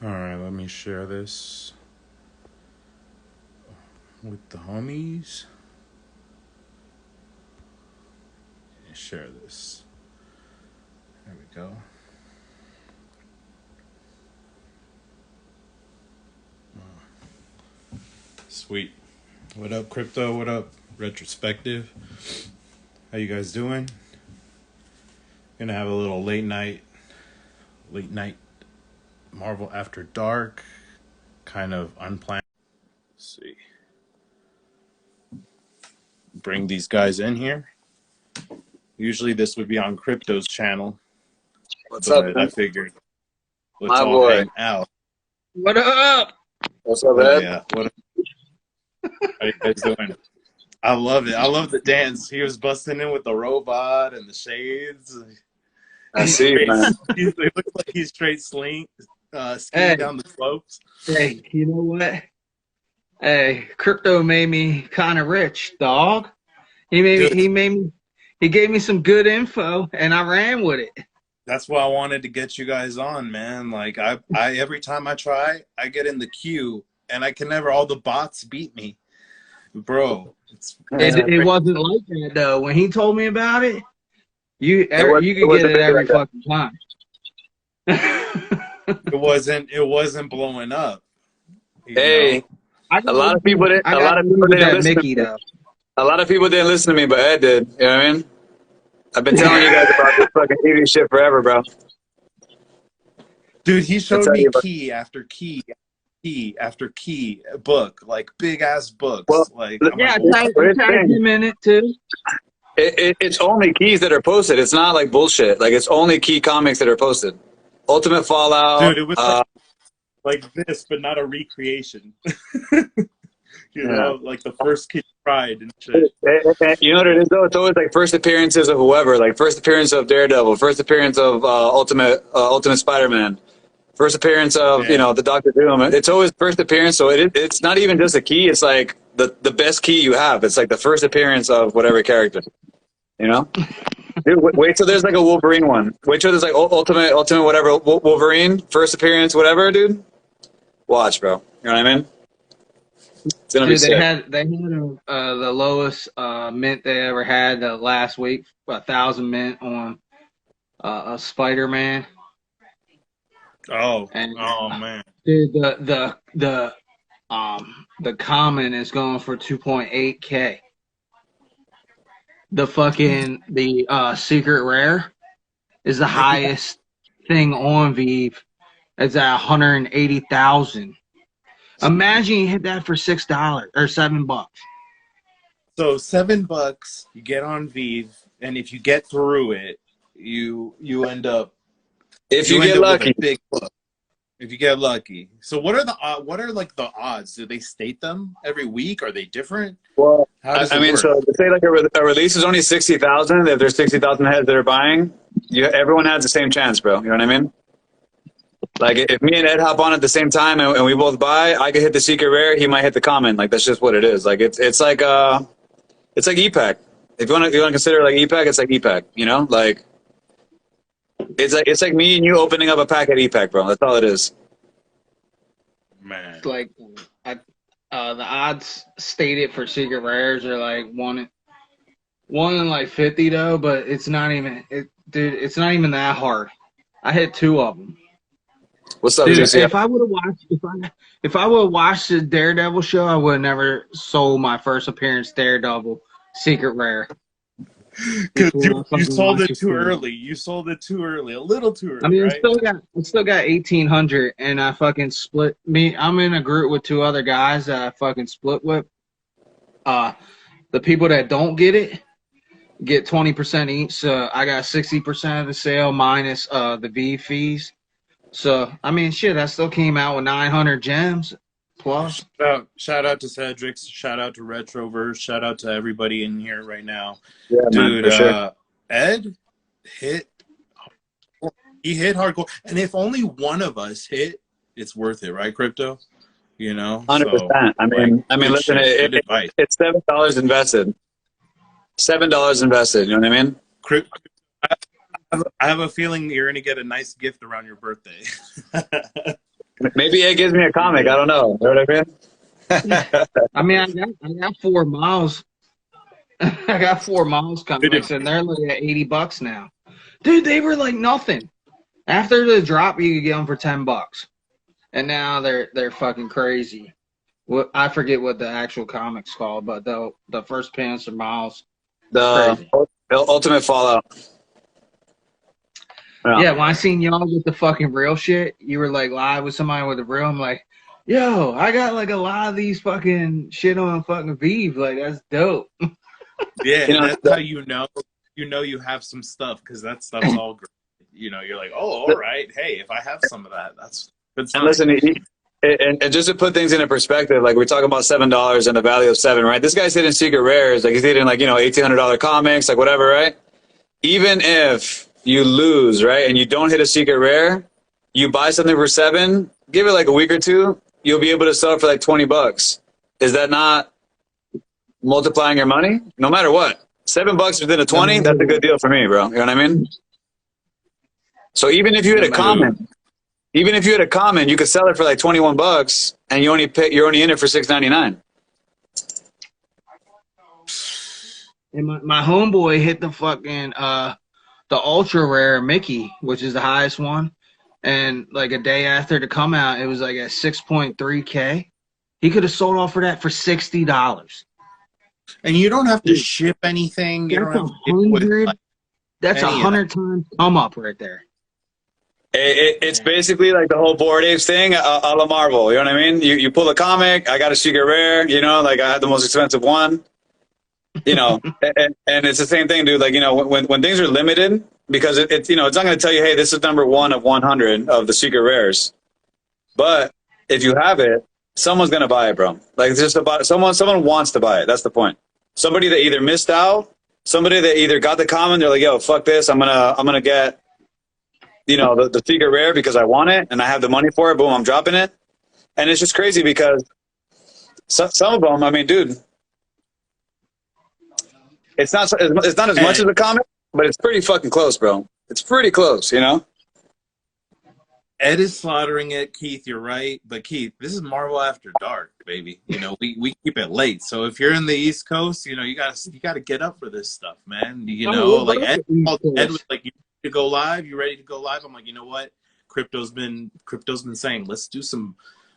All right, let me share this with the homies. Share this. There we go. Sweet. What up, crypto? What up, retrospective? How you guys doing? Gonna have a little late night Marvel After Dark, kind of unplanned. Let's see. Bring these guys in here. Usually this would be on Crypto's channel, What's up, but I man? figured let's My all boy. hang out. What up? What's up, Oh Ed? yeah. How you guys doing? I love it. I love the dance. He was busting in with the robot and the shades. I see, man. It looks like he's straight skiing Hey, down the slopes. hey, you know what? Hey, crypto made me kind of rich, dog. Dude, He gave me some good info, and I ran with it. that's why I wanted to get you guys on, man. Like I every time I try, I get in the queue and I can never all the bots beat me. Bro, it's It crazy. wasn't like that though. When he told me about it, you It could get wasn't it big every like that. fucking time. It wasn't blowing up, you know. Hey, a lot of people didn't. I A got lot of agree people with didn't that listen to Mickey me. though. A lot of people didn't listen to me, but Ed did. You know what I mean? I've been telling you guys about this fucking TV shit forever, bro. Dude, he I showed tell me you about. key after key, key after key book, like big ass Well, books. Like I'm Yeah, like, what? but I it's tagged thing. him in it too. It's only keys that are posted. It's not like bullshit. Like it's only key comics that are posted. Ultimate Dude, Fallout. it was like this, but not a recreation. You Yeah. know, like the first Kid Pride and shit. You know what it is though? It's always like first appearances of whoever, like first appearance of Daredevil, first appearance of Ultimate Spider-Man, first appearance of Yeah. the Doctor Doom. It's always first appearance, so it's not even just a key. It's like the best key you have. It's like the first appearance of whatever character. You know, dude. Wait till there's like a Wolverine one. Wait till there's like Ultimate whatever Wolverine first appearance whatever, dude. Watch, bro. You know what I mean? It's gonna be Dude, sick. they had the lowest mint they ever had last week, 1,000 mint on a Spider-Man, Oh, and oh man. dude, the common is going for 2.8K. The secret rare is the highest thing on Veve. It's at 180,000. Imagine you hit that for $6 or $7. So $7, you get on Vive, and if you get through it, you end up If you you end get up with a lucky. big book. If you get lucky. So what are like the odds? Do they state them every week? Are they different? Well, How does I it mean, work? so to say like a release is only 60,000. If there's 60,000 heads that are buying, everyone has the same chance, bro. You know what I mean? Like if me and Ed hop on at the same time and we both buy, I could hit the secret rare. He might hit the common. Like that's just what it is. Like it's like EPAC. If you want to consider it like EPAC, it's like EPAC. You know, like it's like me and you opening up a pack at EPAC, bro. That's all it is. Man. Like the odds stated for secret rares are like one in like 50 though, but it's not even dude. It's not even that hard. I hit two of them, What's up, dude. GCF? If I would have watched the Daredevil show, I would have never sold my first appearance Daredevil secret rare Because before I you fucking sold watched it the too show. early. You sold it too early. A little too I early, mean, right? I still got 1,800, and I fucking split me. I'm in a group with two other guys that I fucking split with. Uh, the people that don't get it get 20% each. So I got 60% of the sale minus the V fees. So I mean, shit, I still came out with 900 gems plus. Shout out to Cedric. Shout out to Retroverse. Shout out to everybody in here right now. Yeah, man, Dude, for sure. Ed hit he hit hardcore. And if only one of us hit, it's worth it, right, Crypto? You know? So 100%. like good Listen, shit. Good advice. it's $7 invested. $7 invested. You know what I mean? Crypto, I have a feeling you're gonna get a nice gift around your birthday. Maybe Ed gives me a comic. I don't know. You know what I mean? I mean, I got 4 miles. I got 4 miles comics, and they're like at $80 now. Dude, they were like nothing. After the drop, you could get them for $10, and now they're fucking crazy. I forget what the actual comic's called, but the first appearance of Miles, The Ultimate Fallout. yeah. When I seen y'all with the fucking real shit, you were like live with somebody with the real. I'm like, yo, I got like a lot of these fucking shit on fucking Veve. Like that's dope. Yeah, that's how you know you have some stuff, because that stuff's all great. You know, you're like, oh, all right. Hey, if I have some of that, that's good. And listen, and just to put things into perspective, like we're talking about $7 and the value of 7, right? This guy's hitting secret rares, like he's hitting like, you know, $1,800 comics, like whatever, right? Even if you lose, right, and you don't hit a secret rare, you buy something for 7, give it like a week or two, you'll be able to sell it for like $20. Is that not multiplying your money? No matter what, $7 within a 20, that's a good deal for me, bro. You know what I mean? So even if you hit a comment, you could sell it for like $21, and you're only in it for $6.99. And my homeboy hit the fucking the ultra rare Mickey, which is the highest one, and like a day after the come out, it was like at 6.3K. He could have sold off for that for $60. And you don't have to ship anything. You don't have to that's 100 times come up right there. It's basically like the whole Bored Apes thing, a la Marvel. You know what I mean? You pull a comic, I got a secret rare. You know, like I had the most expensive one. You know, and it's the same thing, dude. Like, you know, when things are limited, because it's you know, it's not going to tell you, hey, this is number 1 of 100 of the secret rares. But if you have it, someone's going to buy it, bro. Like, it's just about someone wants to buy it. That's the point. Somebody that either missed out, somebody that either got the comment, they're like, yo, fuck this, I'm gonna get, you know, the secret rare because I want it and I have the money for it. Boom, I'm dropping it. And it's just crazy because some of them, I mean, dude, it's not as much as a comic, but it's pretty fucking close, bro. It's pretty close, you know? Ed is slaughtering it, Keith. You're right, but Keith, this is Marvel After Dark, baby. You know, we keep it late. So if you're in the East Coast, you know, you gotta get up for this stuff, man. You know, like Ed was like, you ready to go live? You ready to go live? I'm like, you know what? Crypto's been saying, let's do some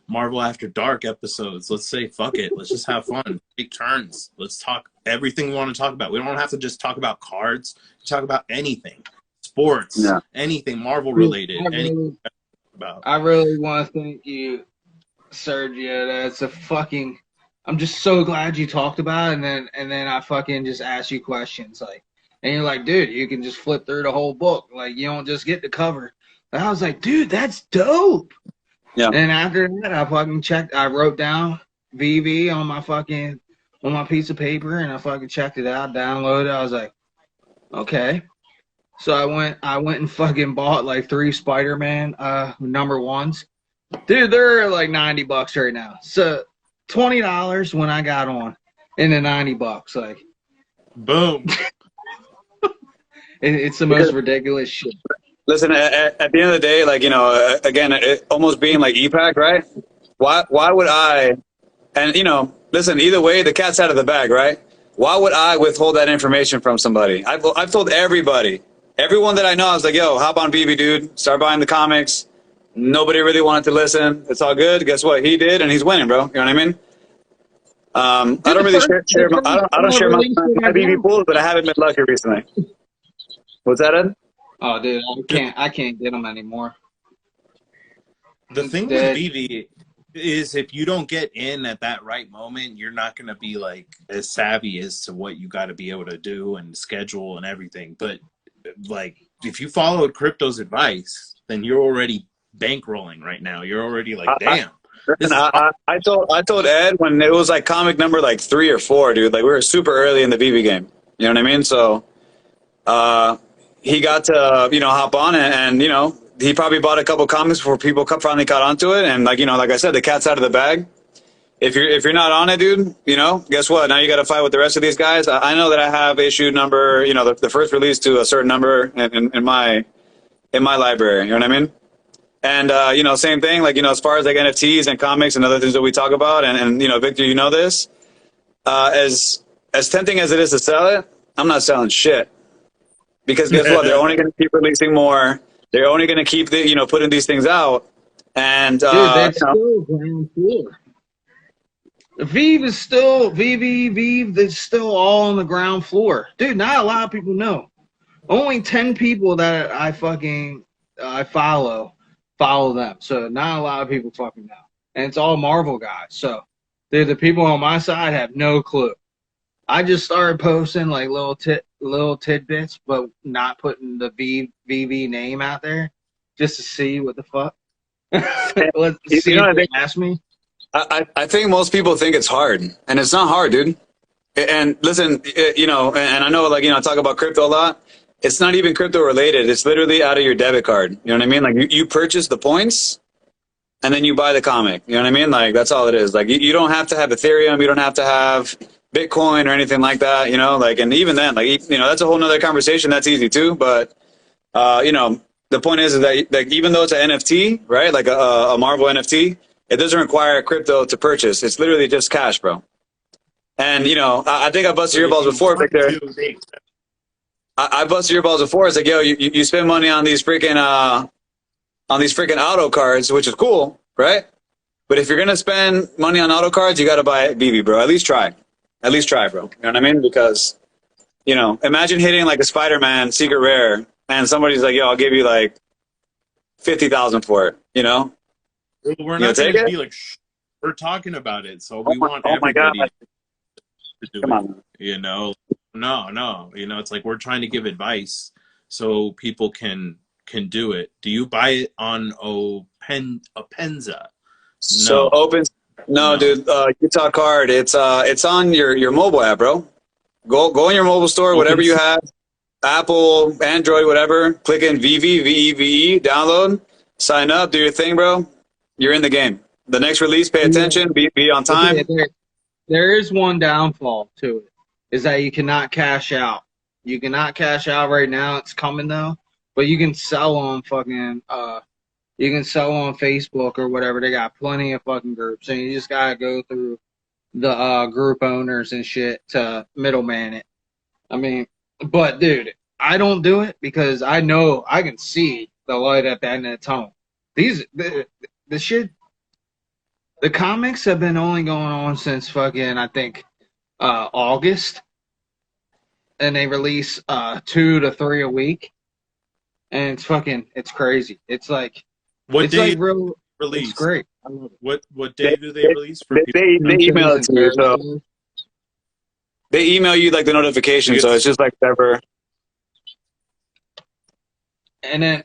Marvel After Dark episodes. Let's say fuck it. Let's just have fun. Take turns. Let's talk everything we want to talk about. We don't have to just talk about cards. Talk about anything, sports, anything Marvel related. I really want to thank you, Sergio. That's a fucking. I'm just so glad you talked about it, and then I fucking just asked you questions like, and you're like, dude, you can just flip through the whole book. Like, you don't just get the cover. And I was like, dude, that's dope. Yeah. And after that, I fucking checked. I wrote down Veve on my piece of paper, and I fucking checked it out, downloaded it. I was like, okay. So I went and fucking bought like 3 Spider-Man number 1s. Dude, they're like $90 right now. So $20 when I got on, and then $90. Like, boom. It's the most ridiculous shit. Listen, at the end of the day, like, you know, again, almost being like EPAC, right? Why would I? And, you know, listen, either way, the cat's out of the bag, right? Why would I withhold that information from somebody? I've told everybody. Everyone that I know, I was like, yo, hop on Veve, dude. Start buying the comics. Nobody really wanted to listen. It's all good. Guess what? He did, and he's winning, bro. You know what I mean? I don't really share my Veve pools, but I haven't been lucky recently. What's that, Ed? Oh, dude, I can't get them anymore. The thing with Veve is if you don't get in at that right moment, you're not going to be like as savvy as to what you got to be able to do and schedule and everything. But like, if you followed Crypto's advice, then you're already bankrolling right now. You're already like, damn. I told Ed when it was like comic number like 3 or 4, dude. Like, we were super early in the Veve game. You know what I mean? So he got to, you know, hop on and, you know, he probably bought a couple comics before people finally caught onto it. And like, you know, like I said, the cat's out of the bag. If you're not on it, dude, you know, guess what? Now you got to fight with the rest of these guys. I know that I have issue number, you know, the first release to a certain number in my library. You know what I mean? And same thing. Like as far as like NFTs and comics and other things that we talk about, and Victor, you know this. As tempting as it is to sell it, I'm not selling shit because guess what? They're only going to keep releasing more. They're only going to keep putting these things out. And dude, that's still ground floor. Veve is still Veve. That's still all on the ground floor, dude. Not a lot of people know. Only 10 people that I follow them. So not a lot of people fucking know, and it's all Marvel guys. So dude, the people on my side have no clue. I just started posting like little tidbits, but not putting the VV name out there just to see what the fuck. Let's see if they ask me. I think most people think it's hard, and it's not hard, dude. And listen, and I know, like, talk about crypto a lot. It's not even crypto related. It's literally out of your debit card. You know what I mean? Like, you purchase the points, and then you buy the comic. You know what I mean? Like, that's all it is. Like, you don't have to have Ethereum. You don't have to have Bitcoin or anything like that. Like, and even then, like, that's a whole nother conversation. That's easy too. But, the point is that, like, even though it's an NFT, right? Like a Marvel NFT, it doesn't require crypto to purchase. It's literally just cash, bro. And, I think I busted your balls before, Victor. I busted your balls before. It's like, yo, you spend money on these freaking auto cards, which is cool, right? But if you're gonna spend money on auto cards, you gotta buy BB, bro. At least try, bro. You know what I mean? Because, imagine hitting like a Spider-Man secret rare, and somebody's like, yo, I'll give you like 50,000 for it. We're not going to be like, we're talking about it, so we want everybody to do Come on. it. No. It's like we're trying to give advice so people can do it. Do you buy it on Openza? So no, dude. Utah Card. It's on your mobile app, bro. Go on your mobile store, whatever you have, Apple, Android, whatever. Click in VEVE, download, sign up, do your thing, bro. You're in the game. The next release, pay attention, be on time. There is one downfall to it, is that you cannot cash out. You cannot cash out right now. It's coming though, but you can sell on fucking you can sell on Facebook or whatever. They got plenty of fucking groups, and you just gotta go through the group owners and shit to middleman it. I mean, but dude, I don't do it because I know I can see the light at the end of the tunnel. The shit, the comics have been only going on since fucking, I think, August, and they release 2 to 3 a week, and it's crazy. It's like, what day like real release? It's great. What day do they release for people? They email it to you, so they email you like the notification, so it's just like whatever. And then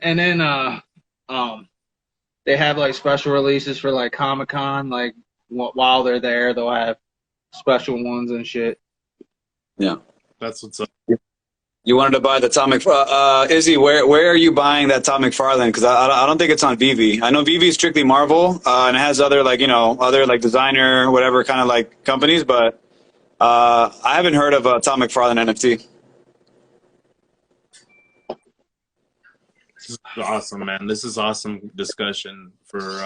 they have like special releases for like Comic-Con, like while they're there, they'll have special ones and shit. Yeah, that's what's up. You wanted to buy the Tom Izzy, where are you buying that Tom McFarlane? Because I don't think it's on Veve. I know Veve is strictly Marvel, and it has other other like designer whatever kind of like companies, but I haven't heard of a Tom McFarlane NFT. This is awesome, man. This is awesome discussion for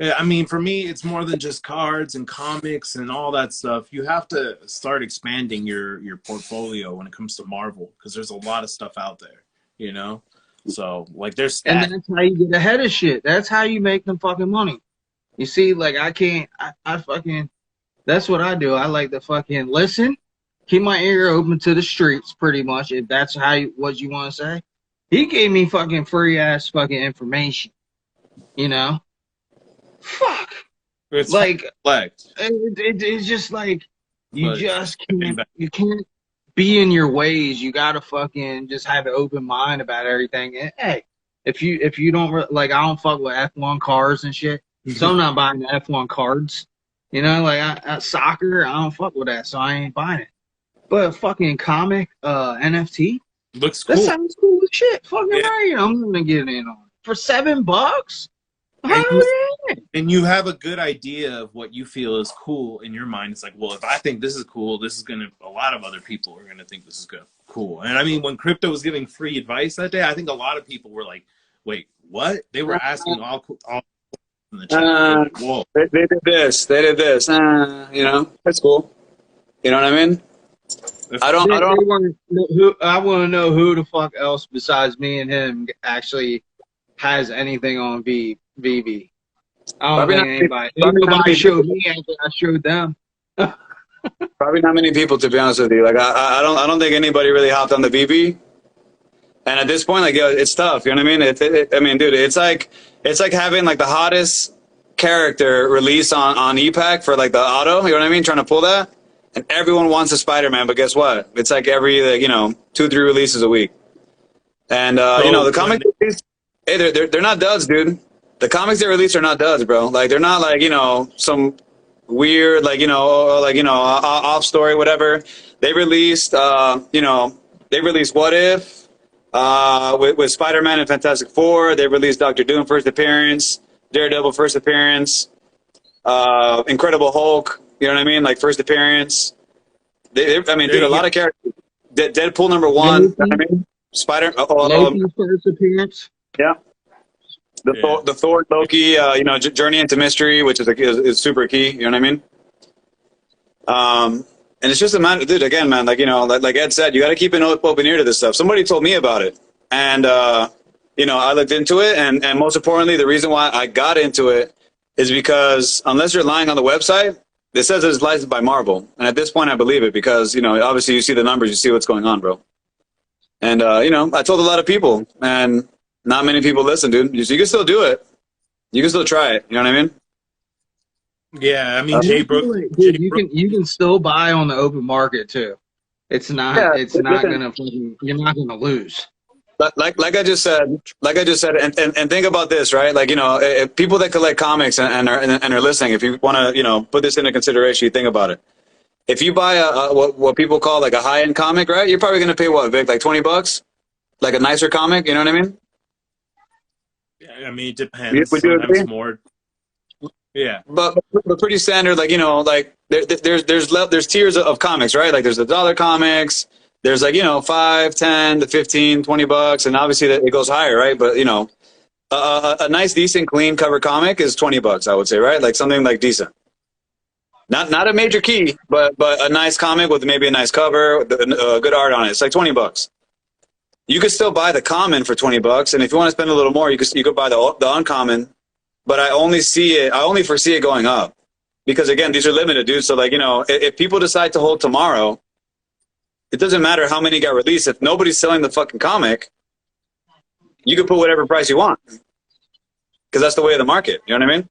I mean, for me, it's more than just cards and comics and all that stuff. You have to start expanding your portfolio when it comes to Marvel, because there's a lot of stuff out there, So, like, there's and that's how you get ahead of shit. That's how you make them fucking money. You see, like, I fucking, that's what I do. I like to fucking listen, keep my ear open to the streets, pretty much, if that's what you want to say. He gave me fucking free ass fucking information, Fuck. It's like it's just like you can't be in your ways. You gotta fucking just have an open mind about everything. And hey, if you don't like, I don't fuck with F1 cars and shit, so I'm not buying the F1 cards. Like soccer, I don't fuck with that, so I ain't buying it. But fucking comic NFT looks cool. That sounds cool as shit. Fucking right, I'm gonna get in on it for $7. And you have a good idea of what you feel is cool in your mind. It's like, well, if I think this is cool, a lot of other people are gonna think this is good, cool. And I mean, when crypto was giving free advice that day, I think a lot of people were like, Wait, what? They were asking all in the chat. Uh, Like, whoa. they did this. They did this. You know, that's cool. You know what I mean? I don't. They want who. I want to know who the fuck else besides me and him actually has anything on Veve. I don't think anybody. Nobody showed me after I showed them. Probably not many people, to be honest with you. Like I don't think anybody really hopped on the VB. And at this point, like, yo, it's tough. You know what I mean? I mean, dude, it's like having like the hottest character release on EPAC for like the auto. You know what I mean? Trying to pull that, and everyone wants a Spider-Man, but guess what? It's like every 2-3 releases a week. And the comic, hey, they're not duds, dude. The comics they release are not duds, bro. Like they're not like some weird off story, whatever. They released they released What If. With Spider-Man and Fantastic Four, they released Doctor Doom first appearance, Daredevil first appearance, Incredible Hulk, you know what I mean, like first appearance. Dude, a lot of characters. Deadpool #1, you know what I mean? Loki's first appearance. Yeah. The Thor Loki, Journey into Mystery, which is super key. You know what I mean? And it's just a man, dude. Again, man, like Ed said, you got to keep an open ear to this stuff. Somebody told me about it, and I looked into it, and most importantly, the reason why I got into it is because unless you're lying on the website, it says it's licensed by Marvel, and at this point, I believe it because obviously you see the numbers, you see what's going on, bro. And I told a lot of people, and not many people listen, dude. You can still do it. You can still try it. You know what I mean? Yeah, I mean, you can still buy on the open market too. It's not. You're not gonna lose. Like I just said, and think about this, right? Like if people that collect comics and are listening, if you want to put this into consideration, you think about it. If you buy what people call like a high end comic, right? You're probably gonna pay what, Vic, like $20, like a nicer comic. You know what I mean? Yeah, I mean, it depends. Sometimes more. Yeah, but pretty standard. Like there's tiers of comics, right? Like there's the dollar comics. There's like $5, $10 to $15, $20, and obviously it goes higher, right? But a nice, decent, clean cover comic is $20, I would say, right? Like something like decent. Not a major key, but a nice comic with maybe a nice cover, good art on it. It's like $20. You could still buy the common for $20, and if you want to spend a little more, you could buy the uncommon. But I only foresee it going up because again, these are limited, dude. So like if people decide to hold tomorrow, it doesn't matter how many got released. If nobody's selling the fucking comic, you can put whatever price you want because that's the way of the market. You know what I mean?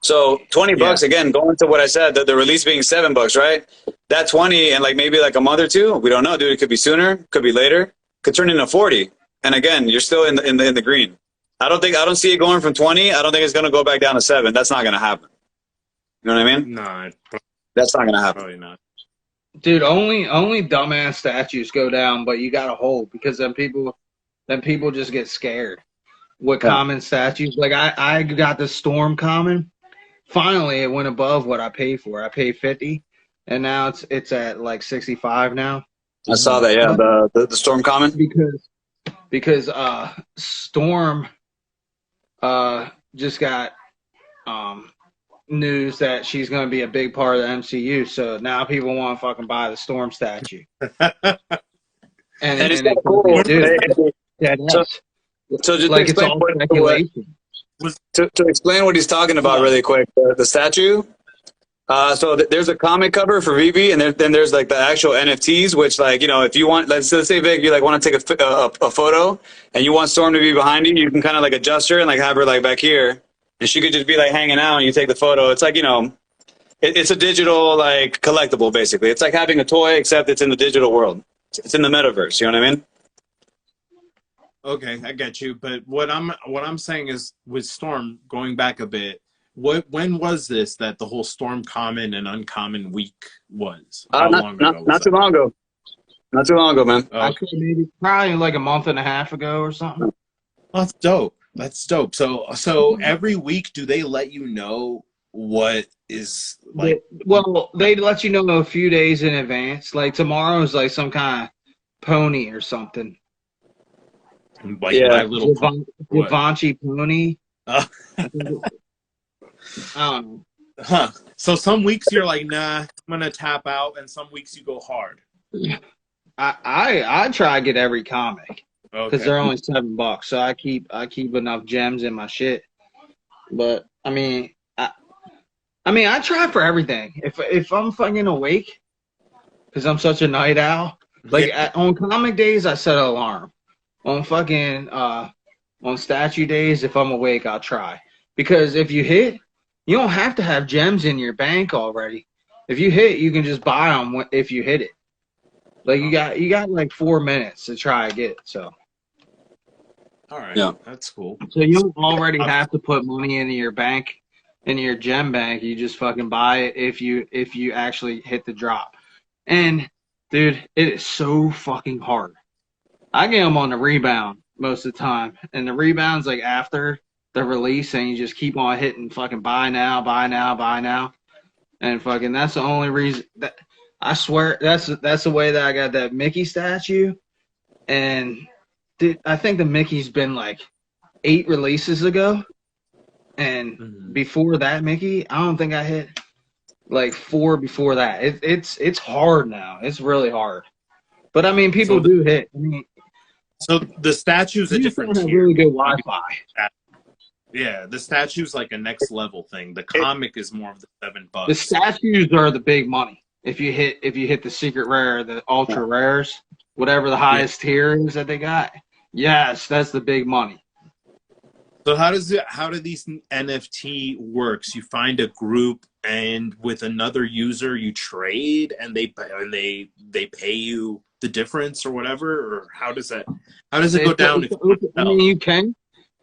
So $20 again, going to what I said, the release being $7, right? That 20 and like maybe like a month or two, we don't know, dude. It could be sooner, could be later, could turn into 40. And again, you're still in the green. I don't see it going from 20. I don't think it's going to go back down to 7. That's not going to happen. You know what I mean? No, that's not going to happen. Probably not. Dude, only dumbass statues go down, but you got to hold because then people just get scared with common statues. Like I got the Storm common. Finally, it went above what I paid for. I paid $50, and now it's at like $65 now. I saw that. Yeah, the Storm common because Storm just got news that she's going to be a big part of the MCU. So now people want to fucking buy the Storm statue. and it's cool. So just like it's all speculation. To explain what he's talking about really quick, the statue. So there's a comic cover for Veve, and then there's like the actual NFTs, which like if you want, let's say Vic, you like want to take a photo, and you want Storm to be behind you, you can kind of like adjust her and like have her like back here, and she could just be like hanging out, and you take the photo. It's like it's a digital like collectible basically. It's like having a toy except it's in the digital world. It's in the metaverse. You know what I mean? Okay, I get you. But what I'm saying is with Storm, going back a bit. When was this that the whole Storm common and uncommon week was? How long ago was that? Not too long ago. Not too long ago, man. Okay, maybe probably like a month and a half ago or something. That's dope. That's dope. So every week, do they let you know what is like? Well, they let you know a few days in advance. Like tomorrow is like some kind of pony or something. Like Yeah. my little what? Givenchy Pony. Uh, I don't know. huh. So some weeks you're like, nah, I'm gonna tap out, and some weeks you go hard. I try to get every comic because Okay. they're only $7, so I keep enough gems in my shit. But I mean, I try for everything. If I'm fucking awake, because I'm such a night owl. Like Yeah. on comic days, I set an alarm. On fucking on statue days, if I'm awake, I'll try. Because if you hit, you don't have to have gems in your bank already. If you hit, you can just buy them if you hit it. Like you got like 4 minutes to try to get it. So All right. Yeah. That's cool. so you don't already have to put money into your bank, in your gem bank. You just fucking buy it if you actually hit the drop. And dude, it is so fucking hard. I get them on the rebound most of the time, and the rebound's like after the release, and you just keep on hitting fucking buy now, buy now, buy now, and fucking that's the only reason that I swear that's the way that I got that Mickey statue, and dude, I think the Mickey's been like 8 releases ago, and before that Mickey, I don't think I hit like 4 before that. It's hard now. It's really hard. But I mean, people do hit. I mean, so the statue's a different have tier. really good Wi-Fi. Yeah, the statue's like a next level thing. The comic is more of the $7. The statues are the big money. If you hit the secret rare, the ultra rares, whatever the highest tier is that they got, yes, that's the big money. So how do these NFT works? You find a group, and with another user you trade, and they pay you the difference or whatever, or how does it go down? I mean,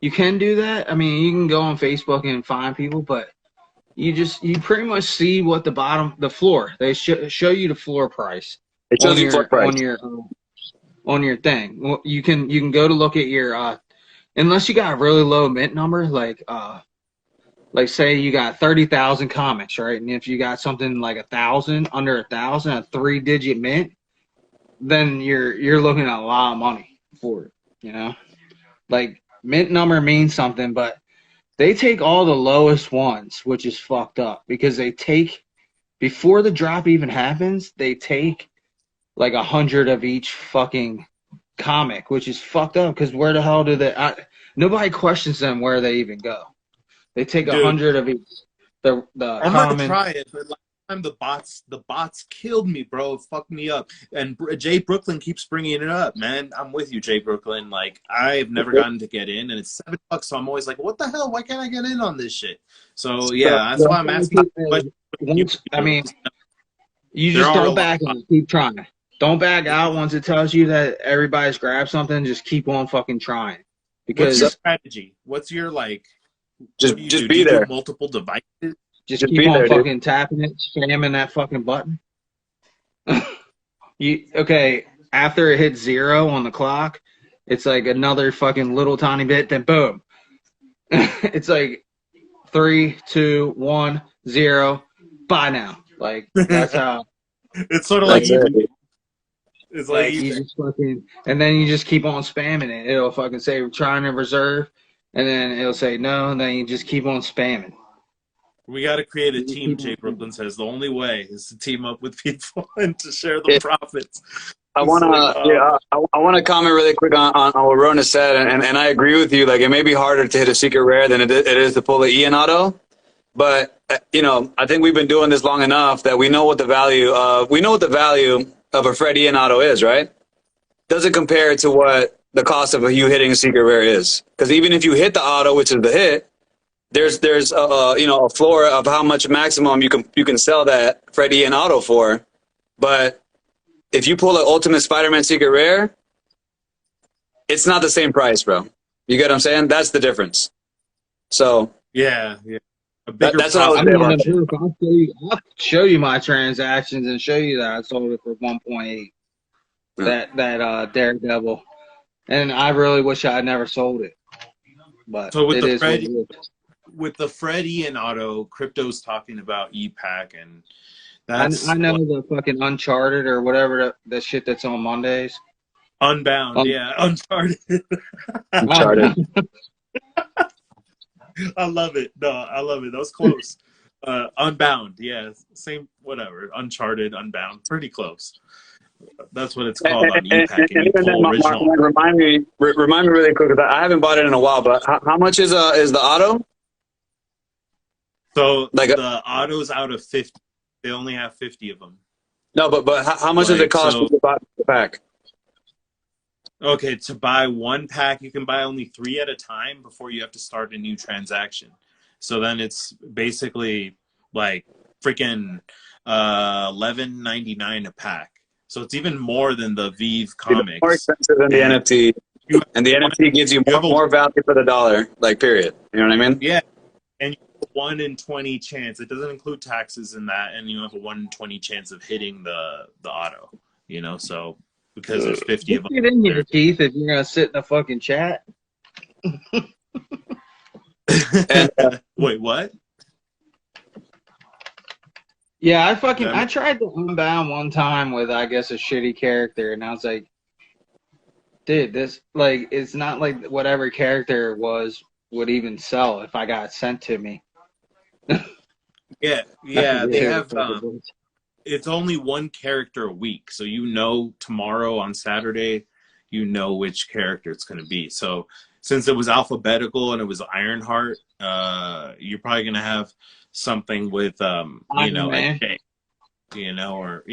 you can do that. I mean, you can go on Facebook and find people, but you pretty much see what the floor. They show you the floor price. It shows you floor price on your thing. Well, you can go to look at your unless you got a really low mint number, like say you got 30,000 comics, right? And if you got something like 1,000, under 1,000, a 3-digit mint, then you're looking at a lot of money for it, you know? Like mint number means something, but they take all the lowest ones, which is fucked up because they take, before the drop even happens, they take like 100 of each fucking comic, which is fucked up because where the hell do nobody questions them where they even go. They take 100 of each. I'm gonna try it, but last time the bots killed me, bro. It fucked me up. And Jay Brooklyn keeps bringing it up, man. I'm with you, Jay Brooklyn. Like I've never gotten to get in, and it's $7, so I'm always like, what the hell? Why can't I get in on this shit? So yeah, that's why I'm asking. I mean, you just don't back and keep trying. Don't back out once it tells you that everybody's grabbed something. Just keep on fucking trying. Because what's your strategy? What's your like? Just do be you there. Do multiple devices. Just keep on fucking tapping it, spamming that fucking button. Okay? After it hits 0 on the clock, it's like another fucking little tiny bit. Then boom, it's like 3, 2, 1, 0. Buy now. Like that's how. It's sort of like it's like you just fucking, and then you just keep on spamming it. It'll fucking say we're trying to reserve, and then it'll say no, and then you just keep on spamming. We got to create a team. Jay Brooklyn says the only way is to team up with people and to share the profits. I want to comment really quick on what Rona said, and I agree with you. Like it may be harder to hit a secret rare than it is to pull an Ian auto, but you know I think we've been doing this long enough that we know what the value of a Fred Ian auto is, right? Doesn't compare to what the cost of you hitting a secret rare is. Because even if you hit the auto, which is the hit, there's a floor of how much maximum you can sell that Fred Ian auto for. But if you pull an Ultimate Spider-Man secret rare, it's not the same price, bro. You get what I'm saying? That's the difference. So yeah. That's what I was saying. I'll show you my transactions and show you that I sold it for 1.8. That Daredevil, and I really wish I had never sold it. But so with the Fred Ian auto, crypto's talking about EPAC, and that's I know the fucking Uncharted or whatever the shit that's on Mondays. Unbound, yeah. Uncharted. Uncharted. I love it. No, I love it. That was close. Unbound, yeah. Same, whatever. Uncharted, Unbound. Pretty close. That's what it's called on ePack. And even then, Mark, remind me really quick, because I haven't bought it in a while, but how much is the auto? So like the auto's out of 50. They only have 50 of them. No, but how much does it cost to buy the pack? Okay, to buy one pack, you can buy only 3 at a time before you have to start a new transaction. So then it's basically like freaking $11.99 a pack. So it's even more than the Veve comics. More expensive than the NFT. And the NFT gives you more value for the dollar, like, period. You know what I mean? Yeah. And you have a 1 in 20 chance. It doesn't include taxes in that. And you have a 1 in 20 chance of hitting the auto, you know? So because there's 50 of them. Get in here, Keith, if you're going to sit in the fucking chat. And, wait, what? Yeah, I tried to Unbound one time with, I guess, a shitty character, and I was like, dude, this, like, it's not like whatever character would even sell if I got it sent to me. Yeah, they have, it's only one character a week, so you know tomorrow on Saturday, you know which character it's going to be. So since it was alphabetical and it was Ironheart, you're probably going to have something with you know, like, you know, or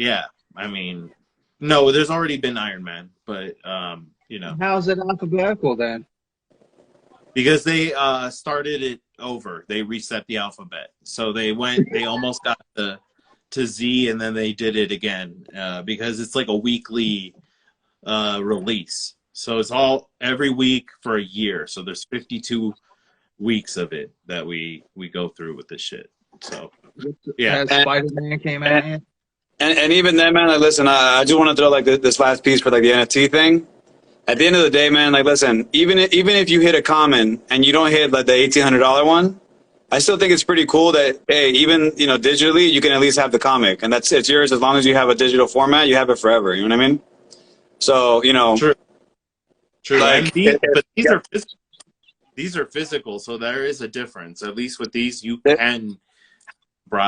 I mean, no, there's already been Iron Man, but you know, how's it alphabetical then? because they started it over. They reset the alphabet, so they almost got to Z, and then they did it again because it's like a weekly release. So it's all every week for a year. So there's 52 weeks of it that we go through with this shit. So yeah, Spider-Man came out. And even then, man, like, listen, I just want to throw like this last piece for like the NFT thing. At the end of the day, man, like, listen, even if you hit a common and you don't hit like the $1,800 one, I still think it's pretty cool that, hey, even, you know, digitally, you can at least have the comic, and it's yours as long as you have a digital format. You have it forever. You know what I mean? So, you know, true. Like, but these are physical, so there is a difference. At least with these, you can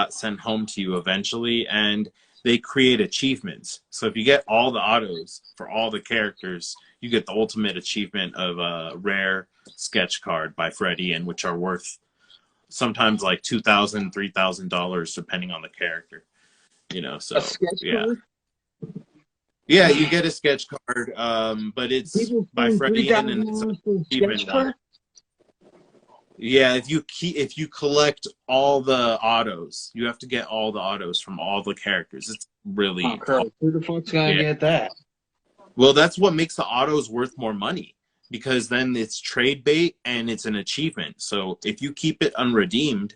sent home to you eventually, and they create achievements. So if you get all the autos for all the characters, you get the ultimate achievement of a rare sketch card by Freddy, and which are worth sometimes like $2,000, $3,000 depending on the character. You know, so yeah, you get a sketch card, but it's by Freddy, and it's an achievement. Yeah, if you collect all the autos, you have to get all the autos from all the characters. It's really who the fuck's gonna get that? Well, that's what makes the autos worth more money, because then it's trade bait and it's an achievement. So if you keep it unredeemed,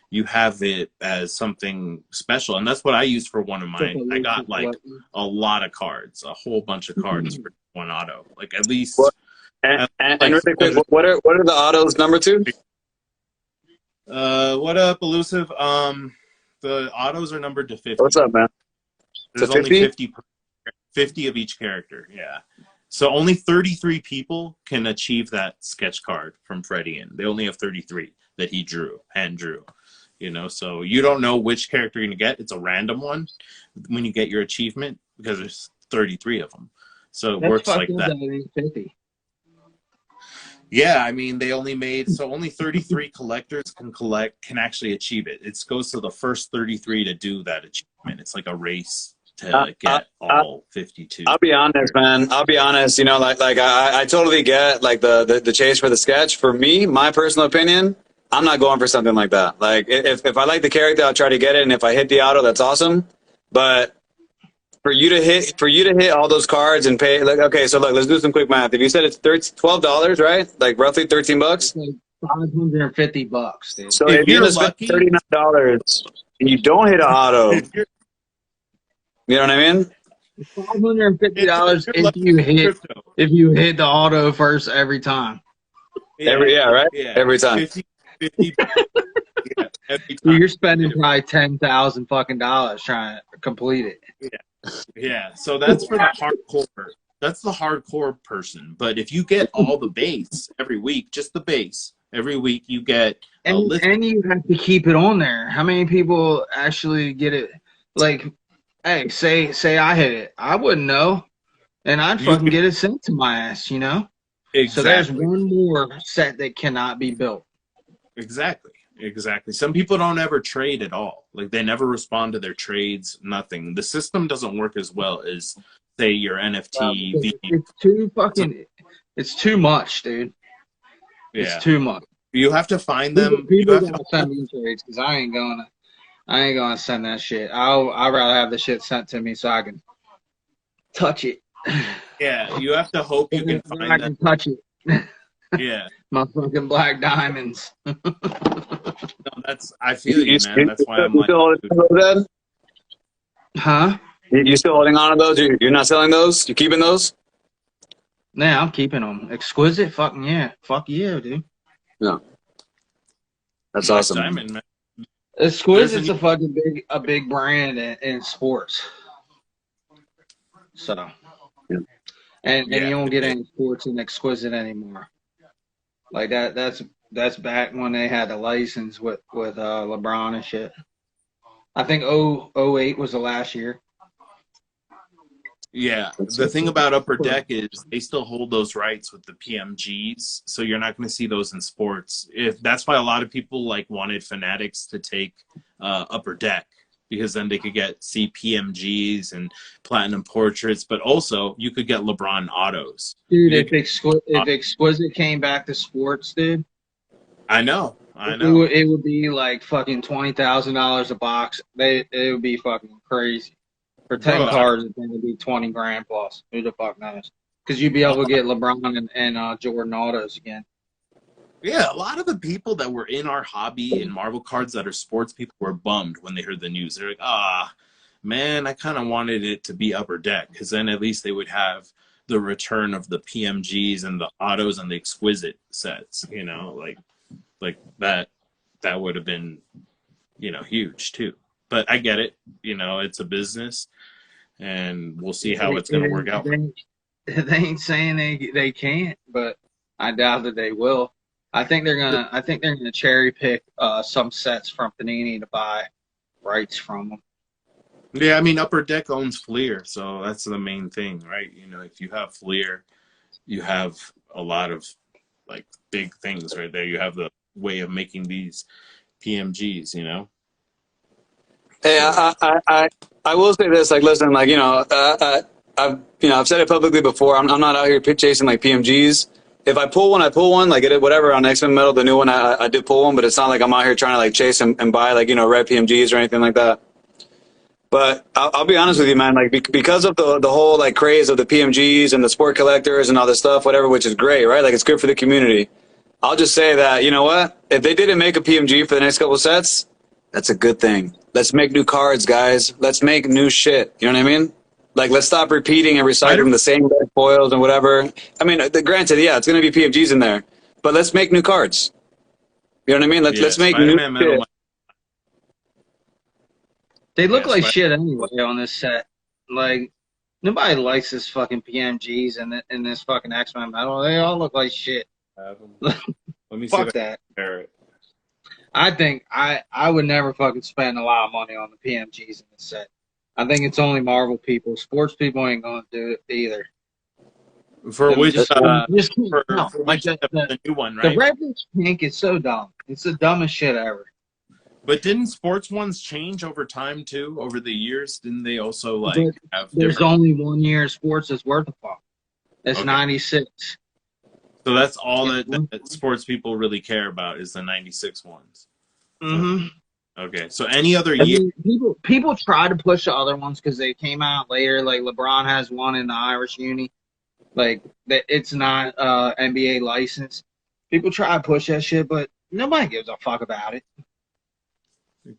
you have it as something special, and that's what I used for one of mine. I got like a lot of cards, a whole bunch of cards for one auto, like at least. And really quick, what are the autos number 2? What up, Elusive? The autos are numbered to 50. What's up, man? There's only 50 of each character. Yeah. So only 33 people can achieve that sketch card from Freddy, and they only have 33 that he hand drew. You know, so you don't know which character you're gonna get. It's a random one when you get your achievement, because there's 33 of them. So it works like that. 50. Yeah, I mean, they only made, so only 33 collectors can actually achieve it. It goes to the first 33 to do that achievement. It's like a race to get all 52. I'll be honest, man. I'll be honest. You know, like I totally get like the chase for the sketch. For me, my personal opinion, I'm not going for something like that. Like, if I like the character, I'll try to get it, and if I hit the auto, that's awesome. But for you to hit all those cards and pay, like, okay, so look, let's do some quick math. If you said it's $12, right? Like roughly $13. $550, dude. So if you're lucky, $39 and you don't hit an auto, you know what I mean? $550 if you hit the auto first every time. Every time. 50, yeah, every time. You're spending probably $10,000 fucking dollars trying to complete it. Yeah. So that's for the hardcore. That's the hardcore person. But if you get all the base every week, just the base every week, you get a list. And you have to keep it on there. How many people actually get it? Like, hey, say I hit it, I wouldn't know, and I'd fucking get it sent to my ass, you know. Exactly. So there's one more set that cannot be built. Exactly. Some people don't ever trade at all. Like, they never respond to their trades. Nothing. The system doesn't work as well as, say, your NFT. It's too much, dude. Yeah. It's too much. You have to find them. People gotta send me trades because I ain't gonna send that shit. I'd rather have the shit sent to me so I can touch it. Yeah, you have to hope you can find I can touch it. Yeah. My fucking black diamonds. No, I feel you, man. That's why I'm like, huh? You still holding on to those? You're not selling those? You keeping those? Yeah, I'm keeping them. Exquisite, fucking yeah. Fuck yeah, dude. No. That's awesome. Diamond, man. Exquisite's a big brand in sports. So, yeah. And you don't get any sports in Exquisite anymore. Like that's back when they had the license with LeBron and shit. I think 08 was the last year. Yeah, the thing about Upper Deck is they still hold those rights with the PMGs, so you're not going to see those in sports. That's why a lot of people like wanted Fanatics to take Upper Deck, because then they could see PMGs and platinum portraits, but also you could get LeBron autos. Dude, if Exquisite came back to sports, dude, I know. It would be like fucking $20,000 a box. It would be fucking crazy. For 10 cards, it's going to be 20 grand plus. Who the fuck knows? Because you'd be able to get LeBron and Jordan autos again. Yeah, a lot of the people that were in our hobby in Marvel cards that are sports people were bummed when they heard the news. They're like, man, I kind of wanted it to be Upper Deck, because then at least they would have the return of the PMGs and the autos and the Exquisite sets, you know, like that would have been, you know, huge too. But I get it, you know, it's a business, and we'll see how it's going to work out. They ain't saying they can't, but I doubt that they will. I think they're gonna cherry pick some sets from Panini to buy rights from them. Yeah, I mean, Upper Deck owns Fleer, so that's the main thing, right? You know, if you have Fleer, you have a lot of like big things right there. You have the way of making these PMGs, you know. Hey, I will say this, like, listen, like, I've said it publicly before. I'm not out here chasing like PMGs. If I pull one, I pull one. Like, whatever on X-Men Metal, the new one, I did pull one, but it's not like I'm out here trying to like chase and buy like, you know, red PMGs or anything like that. But I'll be honest with you, man. Like, because of the whole like craze of the PMGs and the sport collectors and all this stuff, whatever, which is great, right? Like, it's good for the community. I'll just say that, you know what? If they didn't make a PMG for the next couple sets, that's a good thing. Let's make new cards, guys. Let's make new shit. You know what I mean? Like, let's stop repeating and recycling the same red foils and whatever. I mean, granted, yeah, it's going to be PMGs in there, but let's make new cards. You know what I mean? Let's make new shit. They look like shit anyway on this set. Like, nobody likes this fucking PMGs and this fucking X-Men Metal. They all look like shit. Let me see. Fuck that. I think I would never fucking spend a lot of money on the PMGs in this set. I think it's only Marvel people. Sports people ain't gonna do it either. For which the new one, right? The red pink is so dumb. It's the dumbest shit ever. But didn't sports ones change over time too? Over the years, didn't they also like have? There's only 1 year of sports that's worth a fuck. It's 96. So that's all that sports people really care about is the 96 ones. Mm-hmm. Okay, so any other year? People try to push the other ones because they came out later. Like LeBron has one in the Irish uni. Like it's not NBA license. People try to push that shit, but nobody gives a fuck about it.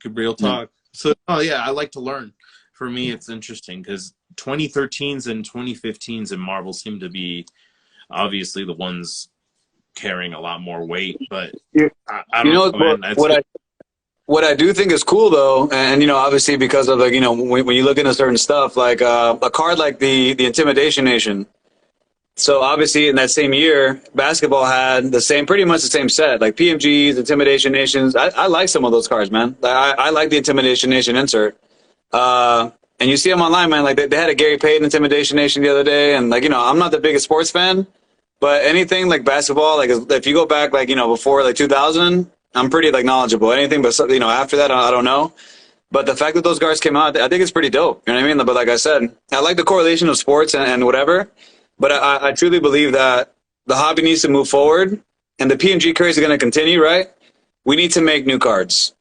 Real talk. So, I like to learn. For me, it's interesting because 2013s and 2015s in Marvel seem to be obviously the ones carrying a lot more weight. But I don't know, man. What I do think is cool, though, and, you know, obviously because of, like, you know, when you look into certain stuff, like a card like the Intimidation Nation, So obviously in that same year, basketball had pretty much the same set, like PMGs, Intimidation Nations. I like some of those cards, man. I like the Intimidation Nation insert. And you see them online, man. Like they had a Gary Payton Intimidation Nation the other day, and like I'm not the biggest sports fan, but anything like basketball, like if you go back like before like 2000, I'm pretty like knowledgeable. Anything but after that, I don't know. But the fact that those cards came out, I think it's pretty dope. You know what I mean? But like I said, I like the correlation of sports and whatever. But I truly believe that the hobby needs to move forward, and the PMG craze is going to continue, right? We need to make new cards.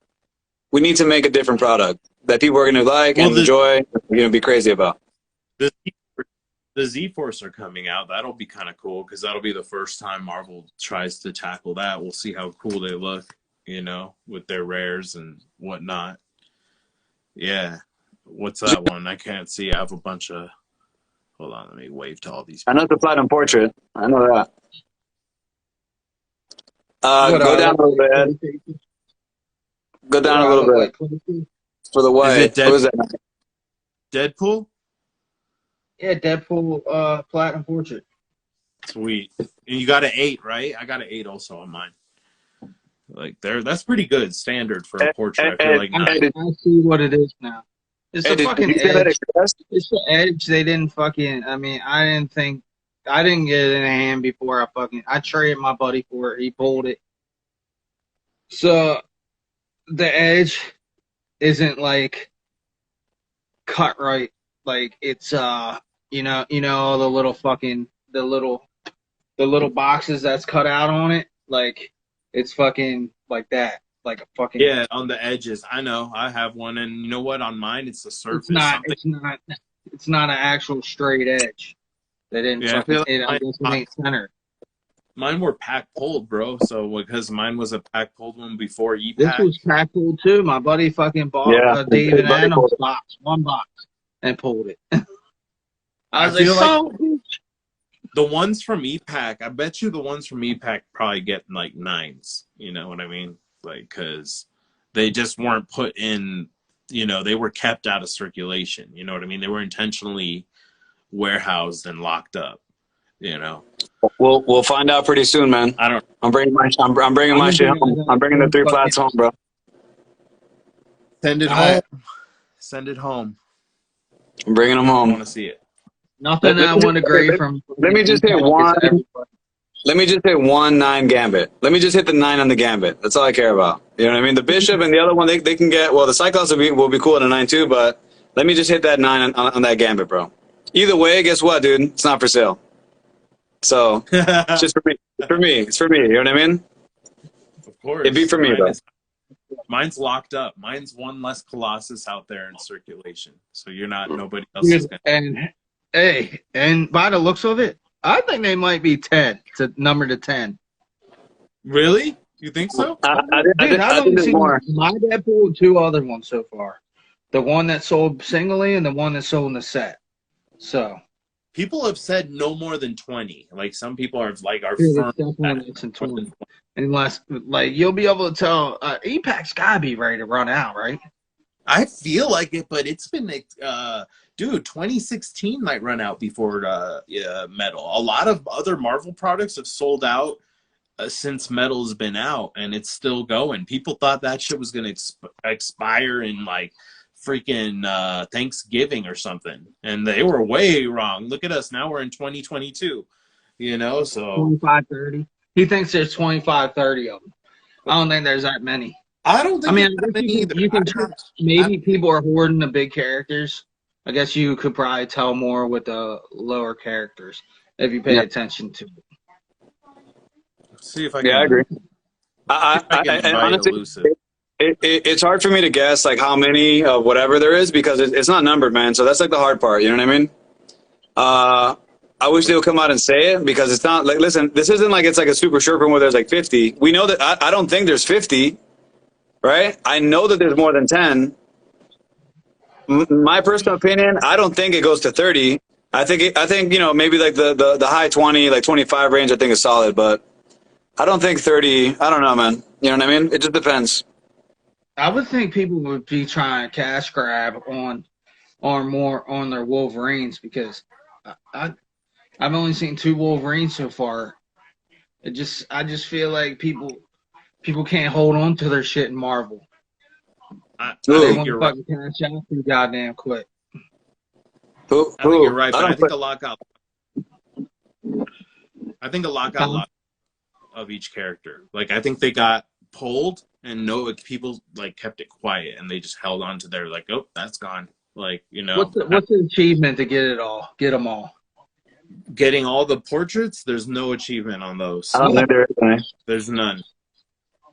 We need to make a different product that people are going to like and enjoy, be crazy about. The Z-Force are coming out. That'll be kind of cool because that'll be the first time Marvel tries to tackle that. We'll see how cool they look, with their rares and whatnot. Yeah. What's that one? I can't see. I have a bunch of... Hold on, let me wave to all these people. I know the Platinum Portrait. I know that. Go down a little bit. Go down a little bit. For the white. What was that? Deadpool? Yeah, Deadpool Platinum Portrait. Sweet. And you got an 8, right? I got an 8 also on mine. Like that's pretty good standard for a portrait. I feel like I see what it is now. It's the fucking edge. It's the edge. They didn't fucking. I mean, I didn't get it in a hand before I traded my buddy for it. He pulled it. So the edge isn't like cut right. Like it's the little boxes that's cut out on it. Like it's fucking like that. Like a fucking on the edges. I know. I have one, and you know what? On mine, it's the surface. It's not an actual straight edge. They didn't fucking. I guess it ain't centered. Mine were pack pulled, bro. So because mine was a pack pulled one before EPAC. This was pack pulled too. My buddy fucking bought a David Adams box, one box, and pulled it. I was like, the ones from EPAC. I bet you the ones from EPAC probably get like 9s. You know what I mean? Like, because they just weren't put in, they were kept out of circulation. You know what I mean? They were intentionally warehoused and locked up. We'll find out pretty soon, man. I'm bringing my shit home. I'm bringing the 3 flats home, bro. Send it home. Send it home. I'm bringing them home. I want to see it. Nothing that I want to grade from. Let me just hit one. Let me just hit 9 Gambit. Let me just hit the 9 on the Gambit. That's all I care about. You know what I mean? The Bishop and the other one, they can get. Well, the Cyclops will be cool at a 9 too. But let me just hit that 9 on that Gambit, bro. Either way, guess what, dude? It's not for sale. So it's just for me. It's for me. It's for me. You know what I mean? Of course. It'd be for me, bro. Mine's locked up. Mine's one less Colossus out there in circulation. So you're not. Nobody else is gonna. And by the looks of it, I think they might be 10 to number to 10. Really? You think so? I've only seen my Deadpool and 2 other ones so far. The one that sold singly and the one that sold in the set. So people have said no more than 20. Like some people are firm than 20. Unless you'll be able to tell EPAC's gotta be ready to run out, right? I feel like it, but it's been dude, 2016 might run out before Metal. A lot of other Marvel products have sold out since Metal's been out, and it's still going. People thought that shit was going to expire in like freaking Thanksgiving or something, and they were way wrong. Look at us now; we're in 2022. So 25, 30. He thinks there's 25, 30 of them. I don't think there's that many. I don't think. I mean, you can maybe people are hoarding the big characters. I guess you could probably tell more with the lower characters if you pay attention to it. See if I can. Yeah, I agree. I honestly, it's hard for me to guess like how many of whatever there is because it's not numbered, man. So that's like the hard part. You know what I mean? I wish they would come out and say it because it's not like, listen, this isn't like it's like a super short where there's like 50. We know that I don't think there's 50, right? I know that there's more than 10. My personal opinion, I don't think it goes to 30. I think maybe like the high 20, like 25 range. I think is solid, but I don't think 30. I don't know, man. You know what I mean? It just depends. I would think people would be trying to cash grab on more on their Wolverines because I I've only seen 2 Wolverines so far. I just feel like people can't hold on to their shit in Marvel. I They think want to you're right. fucking cash out too goddamn quick. I think you're right, but I I don't think put, a lot got. I think a lot got lost of each character. Like I think they got pulled, and people like kept it quiet, and they just held on to their like, oh, that's gone. Like What's the achievement to get them all? getting all the portraits. There's no achievement on those. I don't think there is any. There's none.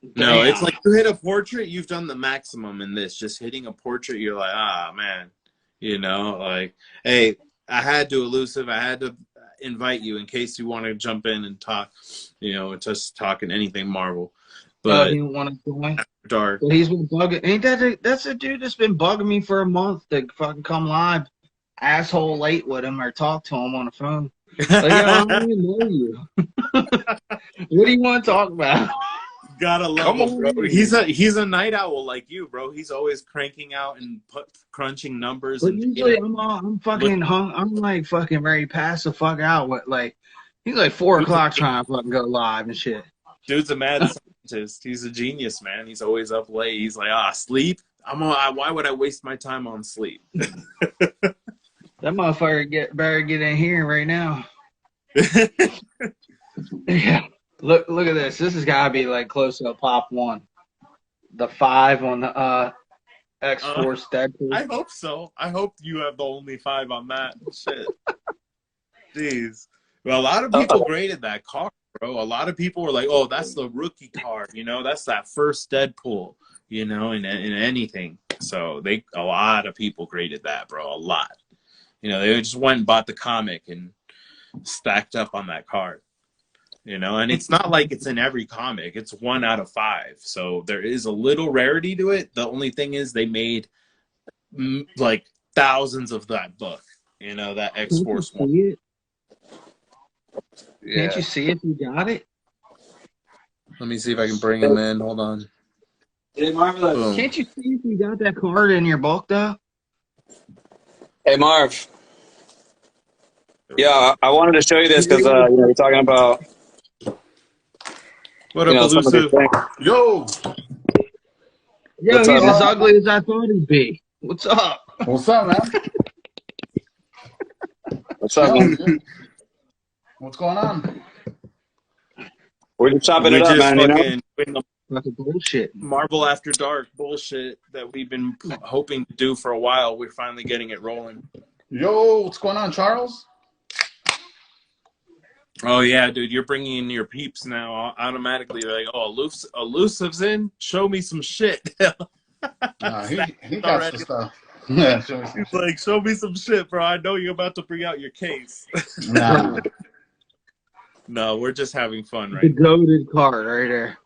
Damn. No, it's like you hit a portrait, you've done the maximum in this. Just hitting a portrait, you're like, ah, man. Like, hey, I had to invite you in case you want to jump in and talk, just talking anything Marvel. But he want to join. dark. Well, he's been bugging. That's a dude that's been bugging me for a month to fucking come live, asshole late with him or talk to him on the phone. Like, yo, I don't even know you. What do you want to talk about? Gotta love him, bro. He's a night owl like you, bro. He's always cranking out and crunching numbers. But And usually I'm fucking hung. I'm like fucking ready to pass the fuck out. What like he's like 4 o'clock trying to fucking go live and shit. Dude's a mad scientist. He's a genius, man. He's always up late. He's like, sleep. Why would I waste my time on sleep? That motherfucker better get in here right now. Yeah. Look at this. This has got to be like close to a pop 1. The 5 on the X-Force Deadpool. I hope so. I hope you have the only 5 on that. Shit. Jeez. Well, a lot of people graded that card, bro. A lot of people were like, oh, that's the rookie card. That's that first Deadpool, in anything. So a lot of people graded that, bro. A lot. They just went and bought the comic and stacked up on that card. And it's not like it's in every comic. It's 1 out of 5. So there is a little rarity to it. The only thing is they made like thousands of that book, that X-Force one. Yeah. Can't you see if you got it? Let me see if I can bring him in. Hold on. Hey, Marvelous. Boom. Can't you see if you got that card in your book, though? Hey, Marv. Yeah, I wanted to show you this because we're talking about What up, Elusive? Yo! Yo, What's he's up, as man? ugly as I thought he'd be. What's up? What's up, man? What's up, man? What's going on? We're just chopping it up, just man. fucking doing the That's bullshit. Marvel After Dark bullshit that we've been hoping to do for a while. We're finally getting it rolling. Yo, what's going on, Charles? Oh yeah, dude, you're bringing in your peeps now. Automatically, they're like, oh, Elusive's in. Show me some shit. He got some stuff. Yeah, show me some shit. Like, show me some shit, bro. I know you're about to bring out your case. Nah. No, we're just having fun, The right? goated card right there.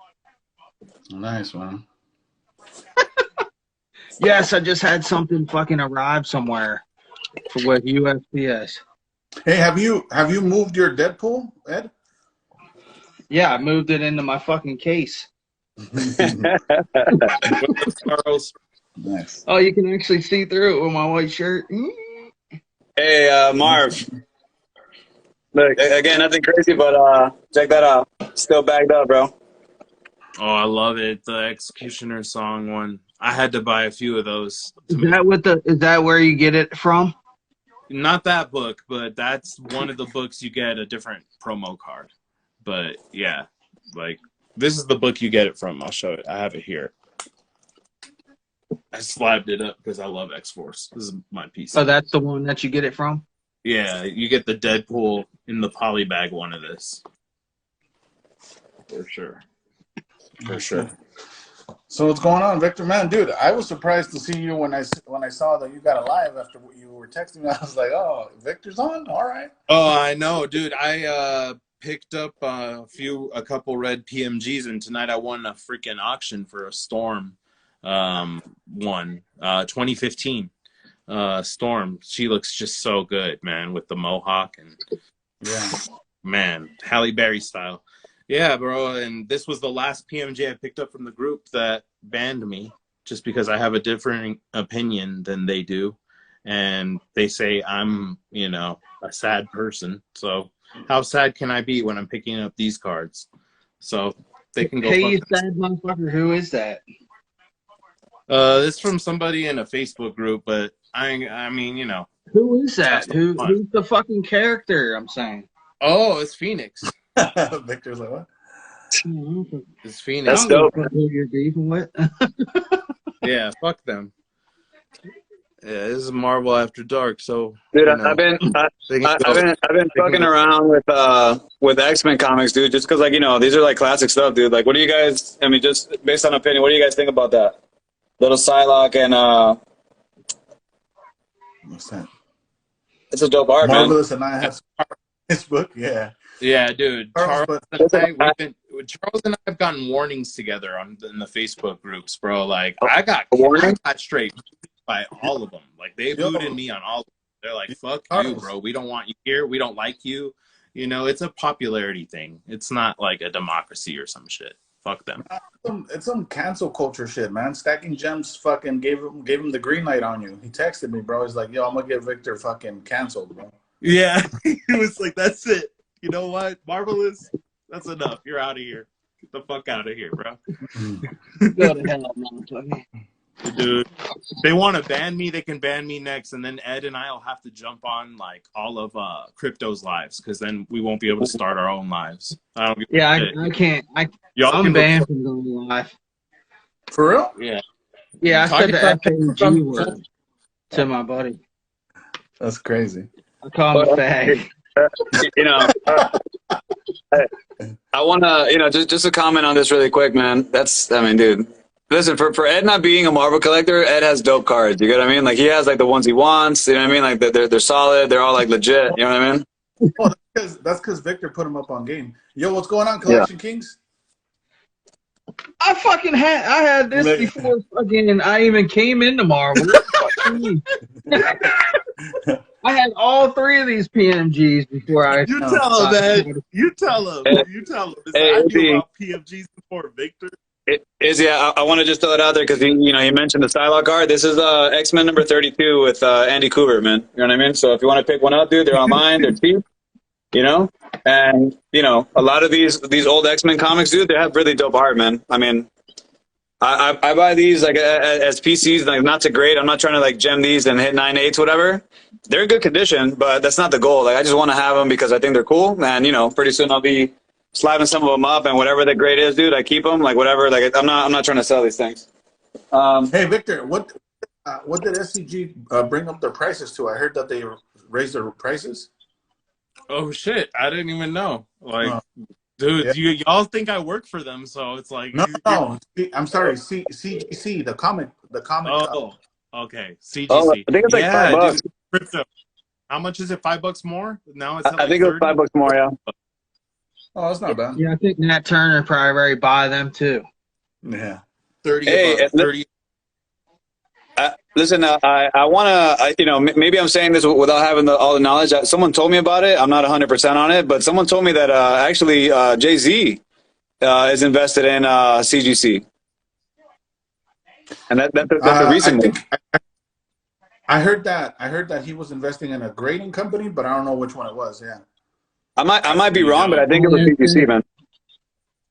Nice, man. Yes, I just had something fucking arrive somewhere with USPS. Hey, have you moved your Deadpool, Ed? Yeah, I moved it into my fucking case. Charles. Nice. Oh, you can actually see through it with my white shirt. Hey, Marv. Look, again, nothing crazy, but check that out. Still bagged up, bro. Oh, I love it. The Executioner song one. I had to buy a few of those. Is that where you get it from? Not that book, but that's one of the books you get a different promo card. But yeah, like this is the book you get it from. I'll show it. I have it here. I slabbed it up because I love X-Force. This is my piece. Oh, that's the one that you get it from? Yeah, you get the Deadpool in the polybag one of this. For sure. For sure. So what's going on, Victor? Man, dude, I was surprised to see you when I saw that you got a live after you were texting me. I was like, oh, Victor's on? All right. Oh, I know, dude. I picked up a couple red PMGs, and tonight I won a freaking auction for a Storm 2015 Storm. She looks just so good, man, with the mohawk and Yeah. man, Halle Berry style. Yeah, bro, and this was the last PMJ I picked up from the group that banned me just because I have a different opinion than they do. and they say I'm, you know, a sad person. So how sad can I be when I'm picking up these cards? So they can go Hey, fuck you themselves. sad motherfucker, who is that? This is from somebody in a Facebook group, but I mean, you know, Who is that's that? fun. Who's the fucking character? I'm saying. Oh, it's Phoenix. Victor's like, what? It's I Phoenix. That's don't give a dope. fuck who you're beefing with. Yeah, fuck them. Yeah, this is Marvel After Dark, so Dude, you know they can I've go. been They can fucking go. around with X-Men comics, dude. Just because, like, you know, these are like classic stuff, dude. Like, what do you guys? I mean, just based on opinion, what do you guys think about that? Little Psylocke and What's that? it's a dope art, man. Marvelous and I have his book. Yeah. Yeah, dude. Charles, Charles but and Charles and I have gotten warnings together in the Facebook groups, bro. Like I got straight by all of them. Like they yo, booted me on all of them. They're like, fuck you, Charles, bro. We don't want you here. We don't like you. You know, it's a popularity thing. It's not like a democracy or some shit. Fuck them. it's some cancel culture shit, man. Stacking Gems fucking gave him the green light on you. He texted me, bro. He's like, yo, I'm gonna get Victor fucking canceled, bro. Yeah. He was like, that's it. You know what? Marvelous. That's enough. You're out of here. Get the fuck out of here, bro. Go to hell, motherfucker. Dude, they want to ban me. They can ban me next, and then Ed and I'll have to jump on like all of Crypto's lives, because then we won't be able to start our own lives. I don't give a Yeah, shit. I can't. Y'all I'm can banned from going live. For real? Yeah. Yeah, I said the Talking FAG word to my buddy. That's crazy. I call him a fag. You know, I want to, you know, just a comment on this really quick, man. I mean, dude, listen, for Ed not being a Marvel collector, Ed has dope cards. You get what I mean? Like, he has like the ones he wants. You know what I mean? Like they're solid. They're all like legit. You know what I mean? Oh, that's because Victor put him up on game. Yo, what's going on, Collection Kings? I had this Look. before fucking I even came into Marvel. I had all three of these PMGs before I. You tell him, man. You tell him. You tell him. Hey, I knew about PFGs before Victor. I want to just throw it out there because he mentioned the Psylocke card. This is X-Men number 32 with Andy Kubert, man. You know what I mean? So if you want to pick one up, dude, they're online. They're cheap. You know, and you know, a lot of these old X-Men comics, dude, they have really dope art, man. I mean, I buy these like as PCs, like not to grade. I'm not trying to like gem these and hit 9/8, whatever. They're in good condition, but that's not the goal. Like I just want to have them because I think they're cool, and you know, pretty soon I'll be slapping some of them up, and whatever the grade is, dude, I keep them. Like whatever. Like I'm not trying to sell these things. Hey, Victor, what did SCG bring up their prices to? I heard that they raised their prices. Oh shit! I didn't even know. Like, dude, yeah. y'all think I work for them, so it's like no. I'm sorry, CGC, the comic. Oh, okay, CGC. Oh, I think it's like $5. Dude, crypto. How much is it? $5 more? Now it's. I think it was $5 more. Yeah. Oh, that's not bad. Yeah, I think Nat Turner probably already buy them too. Yeah. 30. Hey, 30. Listen, I want to, you know, maybe I'm saying this without having all the knowledge. Someone told me about it. I'm not 100% on it, but someone told me that actually Jay-Z is invested in CGC. And that's a recent one. I heard that he was investing in a grading company, but I don't know which one it was. Yeah. I might be wrong, but I think it was CGC, man.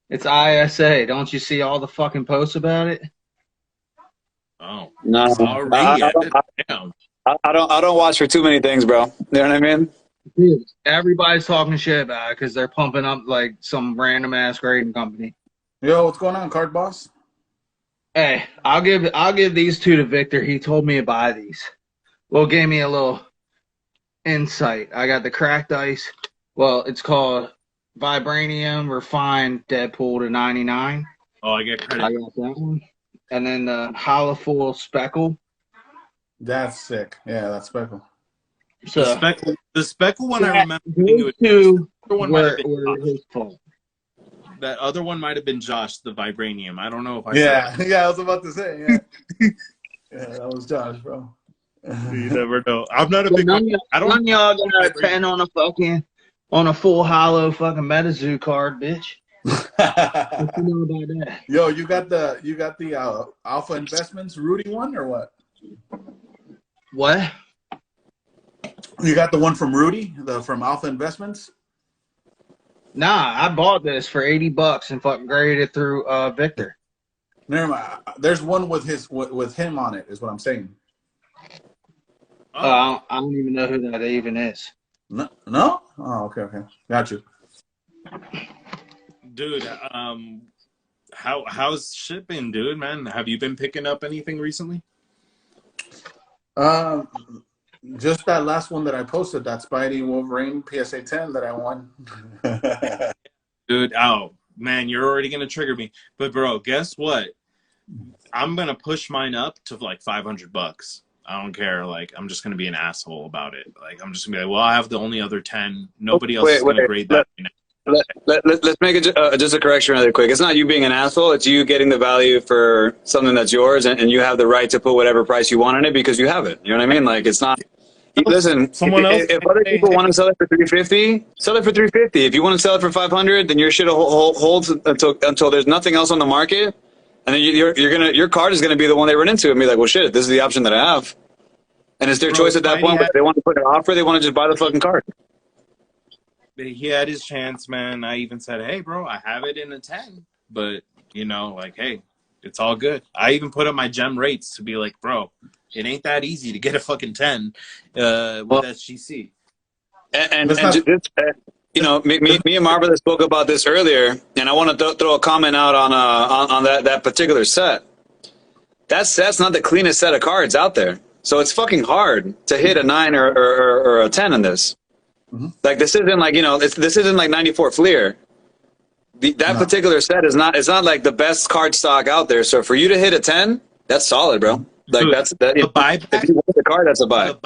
It's ISA. Don't you see all the fucking posts about it? Oh no! Sorry, I don't watch for too many things, bro. You know what I mean? Dude, everybody's talking shit about it because they're pumping up like some random ass grading company. Yo, what's going on, Card Boss? Hey, I'll give these two to Victor. He told me to buy these. Well, gave me a little insight. I got the cracked ice. Well, it's called Vibranium Refined Deadpool to 99. Oh, I get credit. I got that one. And then the hollow full speckle. That's sick. Yeah, that's speckle. So the speckle one, I remember. Those two were his fault. That other one might have been Josh, the Vibranium. I don't know if I Yeah, said yeah, I was about to say, yeah. Yeah, that was Josh, bro. You never know. I'm not a big None of y'all got a 10 on a full hollow fucking MetaZoo card, bitch. What you know about that? Yo, you got the Alpha Investments Rudy one or what? What? You got the one from Rudy, from Alpha Investments. Nah, I bought this for $80 and fucking graded it through Victor. Never mind. There's one with him on it. Is what I'm saying. I don't even know who that even is. No, no. Oh, okay. Got you. Dude, how's shipping, dude, man? Have you been picking up anything recently? Just that last one that I posted, that Spidey Wolverine PSA 10 that I won. Dude, oh man, you're already gonna trigger me. But bro, guess what? I'm gonna push mine up to like $500. I don't care. Like, I'm just gonna be an asshole about it. Like, I'm just gonna be like, well, I have the only other 10. Nobody else is gonna grade that. Let's make just a correction really quick. It's not you being an asshole. It's you getting the value for something that's yours, and you have the right to put whatever price you want on it because you have it. You know what I mean? Like, it's not. Listen, if other people want to sell it for $350, sell it for $350. If you want to sell it for $500, then your shit holds until there's nothing else on the market, and then your card is gonna be the one they run into and be like, well, shit, this is the option that I have, and it's their choice at that point. But if they want to put an offer, they want to just buy the fucking card. But he had his chance, man. I even said, hey, bro, I have it in a 10. But, you know, like, hey, it's all good. I even put up my gem rates to be like, bro, it ain't that easy to get a fucking 10 with SGC. And you know, me and Marva spoke about this earlier, and I want to throw a comment out on that particular set. That set's not the cleanest set of cards out there. So it's fucking hard to hit a 9 or a 10 in this. Mm-hmm. Like, this isn't like, you know, this isn't like 94 Fleer. That particular set is not, it's not like the best card stock out there. So for you to hit a 10, that's solid, bro. Like, dude, that's that. If you want the card, that's a buy. The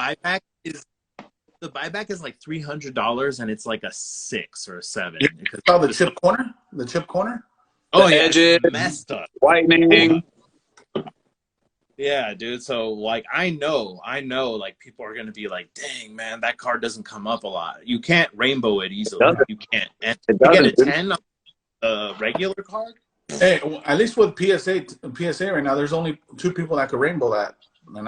buyback is like $300, and it's like a 6 or a 7. Oh, the chip corner. The chip corner. Oh, yeah, edges, messed up. whitening. Yeah, dude. So, like, I know, like, people are gonna be like, "Dang, man, that card doesn't come up a lot. You can't rainbow it easily. You can't. And you get a 10 on a regular card." Hey, at least with PSA right now, there's only 2 people that could rainbow that, and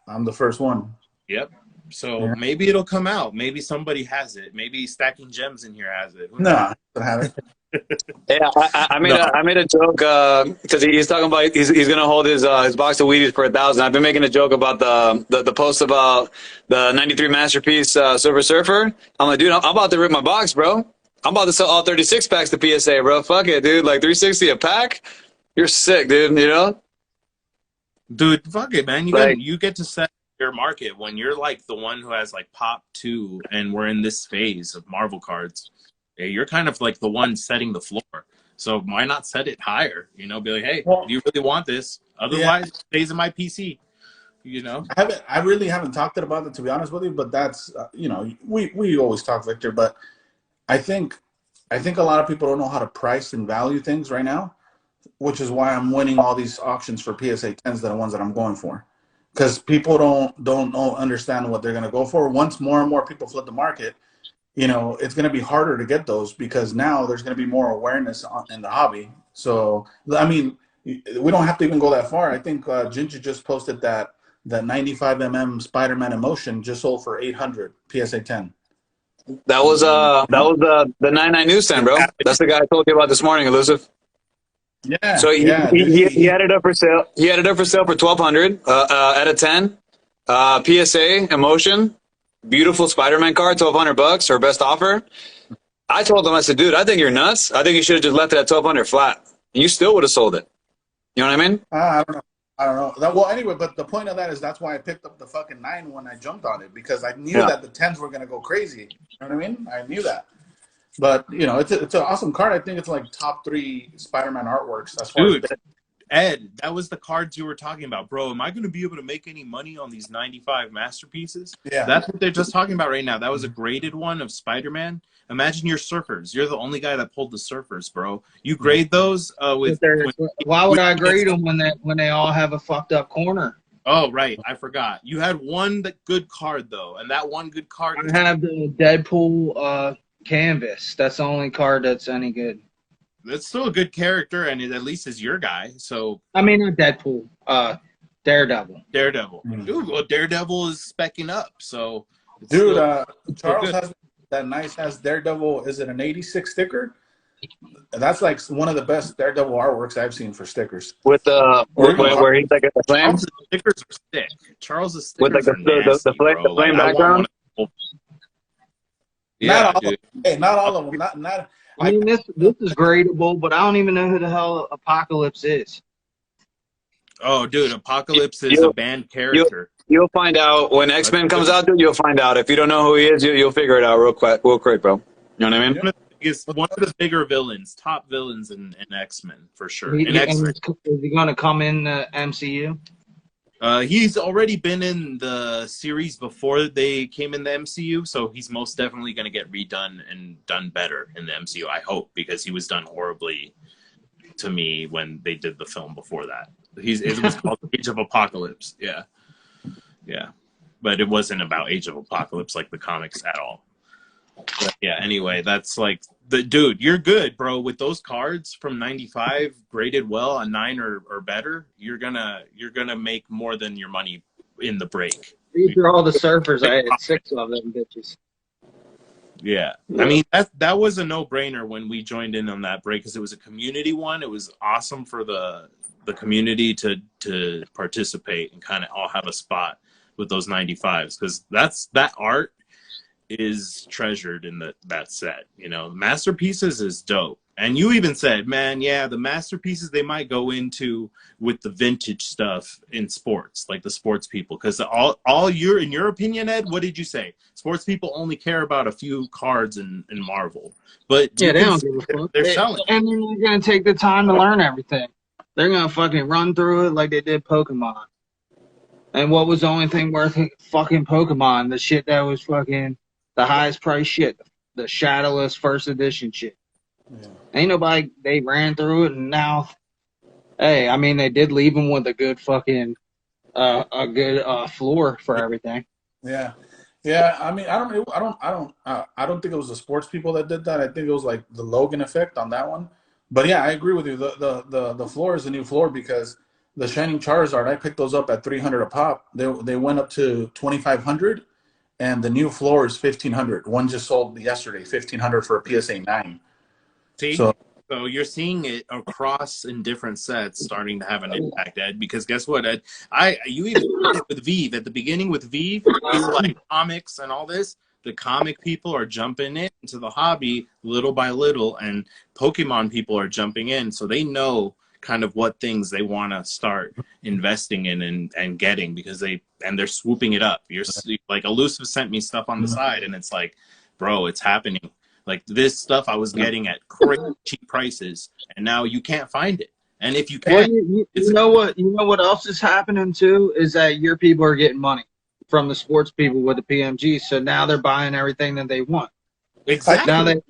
I'm the first one. Yep. So maybe it'll come out. Maybe somebody has it. Maybe Stacking Gems in here has it. No, I don't have it. Yeah, I made a joke because he's talking about he's gonna hold his box of Wheaties for 1,000. I've been making a joke about the post about the '93 masterpiece Silver Surfer. I'm like, dude, I'm about to rip my box, bro. I'm about to sell all 36 packs to PSA, bro. Fuck it, dude. Like, $360 a pack. You're sick, dude. You know, dude. Fuck it, man. You get to set your market when you're like the one who has like Pop 2, and we're in this phase of Marvel cards. You're kind of like the one setting the floor. So why not set it higher? You know, be like, hey, do you really want this? Otherwise, it stays in my PC. You know, I really haven't talked about it, to be honest with you. But that's you know, we always talk, Victor. But I think a lot of people don't know how to price and value things right now, which is why I'm winning all these auctions for PSA 10s, that are ones that I'm going for, because people don't understand what they're going to go for. Once more and more people flood the market, you know, it's going to be harder to get those, because now there's going to be more awareness in the hobby. So, I mean, we don't have to even go that far. I think Ginger just posted that 95mm Spider-Man Emotion just sold for $800 PSA 10. That was the 99 newsstand, bro. That's the guy I told you about this morning, Elusive. Yeah. So he had it up for sale. He had it up for sale for $1,200 at a 10. PSA Emotion. Beautiful Spider-Man card, $1,200, our best offer. I told him, I said, dude, I think you're nuts. I think you should have just left it at $1,200 flat. And you still would have sold it. You know what I mean? I don't know. Well, anyway, but the point of that is that's why I picked up the fucking 9 when I jumped on it, because I knew that the 10s were going to go crazy. You know what I mean? I knew that. But, you know, it's an awesome card. I think it's like top 3 Spider-Man artworks. As far as Ed, that was the cards you were talking about, bro. Am I going to be able to make any money on these 95 masterpieces? Yeah. That's what they're just talking about right now. That was a graded one of Spider-Man. Imagine your surfers. You're the only guy that pulled the surfers, bro. You grade those why would I grade them when they all have a fucked up corner? Oh, right. I forgot. You had one good card, though, and that one good card. I have the Deadpool canvas. That's the only card that's any good. That's still a good character, and it at least is your guy. So I mean, not Deadpool. Daredevil. Daredevil. Ooh, well, Daredevil is specking up. So It's Dude, still Charles good. has that nice ass Daredevil. Is it an 86 sticker? That's like one of the best Daredevil artworks I've seen for stickers. with Or even where he's like a flame Charles's stickers are sick. Charles's with like stickers are the nasty, flame bro. Like flame I want one background. of not yeah, all of dude. them. Hey, not all of them. Not. I mean, this is gradable, but I don't even know who the hell Apocalypse is. Oh, dude, Apocalypse is a You banned you character. you'll find out when X Men comes out. Dude, you'll find out. If you don't know who he is, you'll figure it out real quick, bro. You know what I mean? One of the bigger villains, top villains in X Men for sure. He, In X Men, is he going to come in the MCU? he's already been in the series before they came in the MCU, so he's most definitely going to get redone and done better in the MCU. I hope, because he was done horribly to me when they did the film before that. It was called Age of Apocalypse. Yeah, yeah, but it wasn't about Age of Apocalypse like the comics at all. But yeah, anyway, that's like the dude. You're good, bro. With those cards from '95 graded well, a 9 or better, you're gonna make more than your money in the break. These are all the surfers. I had 6 of them bitches. Yeah, I mean that was a no-brainer when we joined in on that break, because it was a community one. It was awesome for the community to participate and kind of all have a spot with those 95s, because that art is treasured in that set. You know, masterpieces is dope. And you even said, man, yeah, the masterpieces they might go into with the vintage stuff in sports, like the sports people, because all in your opinion, Ed, what did you say? Sports people only care about a few cards in Marvel, but Yeah, they don't give a fuck. they're selling. And they're not going to take the time to learn everything. They're going to fucking run through it like they did Pokemon. And what was the only thing worth fucking Pokemon? The shit that was fucking the highest price shit. The Shadowless first edition shit. Yeah. Ain't nobody, they ran through it, and now, hey, I mean, they did leave them with a good fucking, a good floor for everything. Yeah, yeah. I mean, I don't think it was the sports people that did that. I think it was like the Logan effect on that one. But yeah, I agree with you. The floor is a new floor, because the Shining Charizard, I picked those up at 300 a pop. They went up to 2,500, and the new floor is 1,500. One just sold yesterday, 1,500 for a PSA 9. See? So you're seeing it across in different sets starting to have an impact, Ed, because guess what, Ed? You even did it with Veve. At the beginning with Veve, it's like comics and all this. The comic people are jumping into the hobby little by little, and Pokemon people are jumping in, so they know kind of what things they want to start investing in and getting, because they're swooping it up. You're like, Elusive sent me stuff on the side, and it's like, bro, it's happening. Like, this stuff I was getting at crazy cheap prices, and now you can't find it. And if you Well, can, you know what else is happening too is that your people are getting money from the sports people with the PMG, so now they're buying everything that they want. exactly.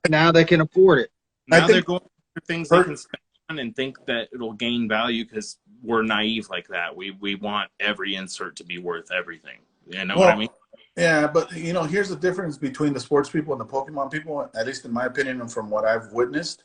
Now they can afford it. Now they're going for things they can spend on and think that it'll gain value, because we're naive like that. We want every insert to be worth everything. You know what I mean? Yeah, but here's the difference between the sports people and the Pokemon people, at least in my opinion and from what I've witnessed,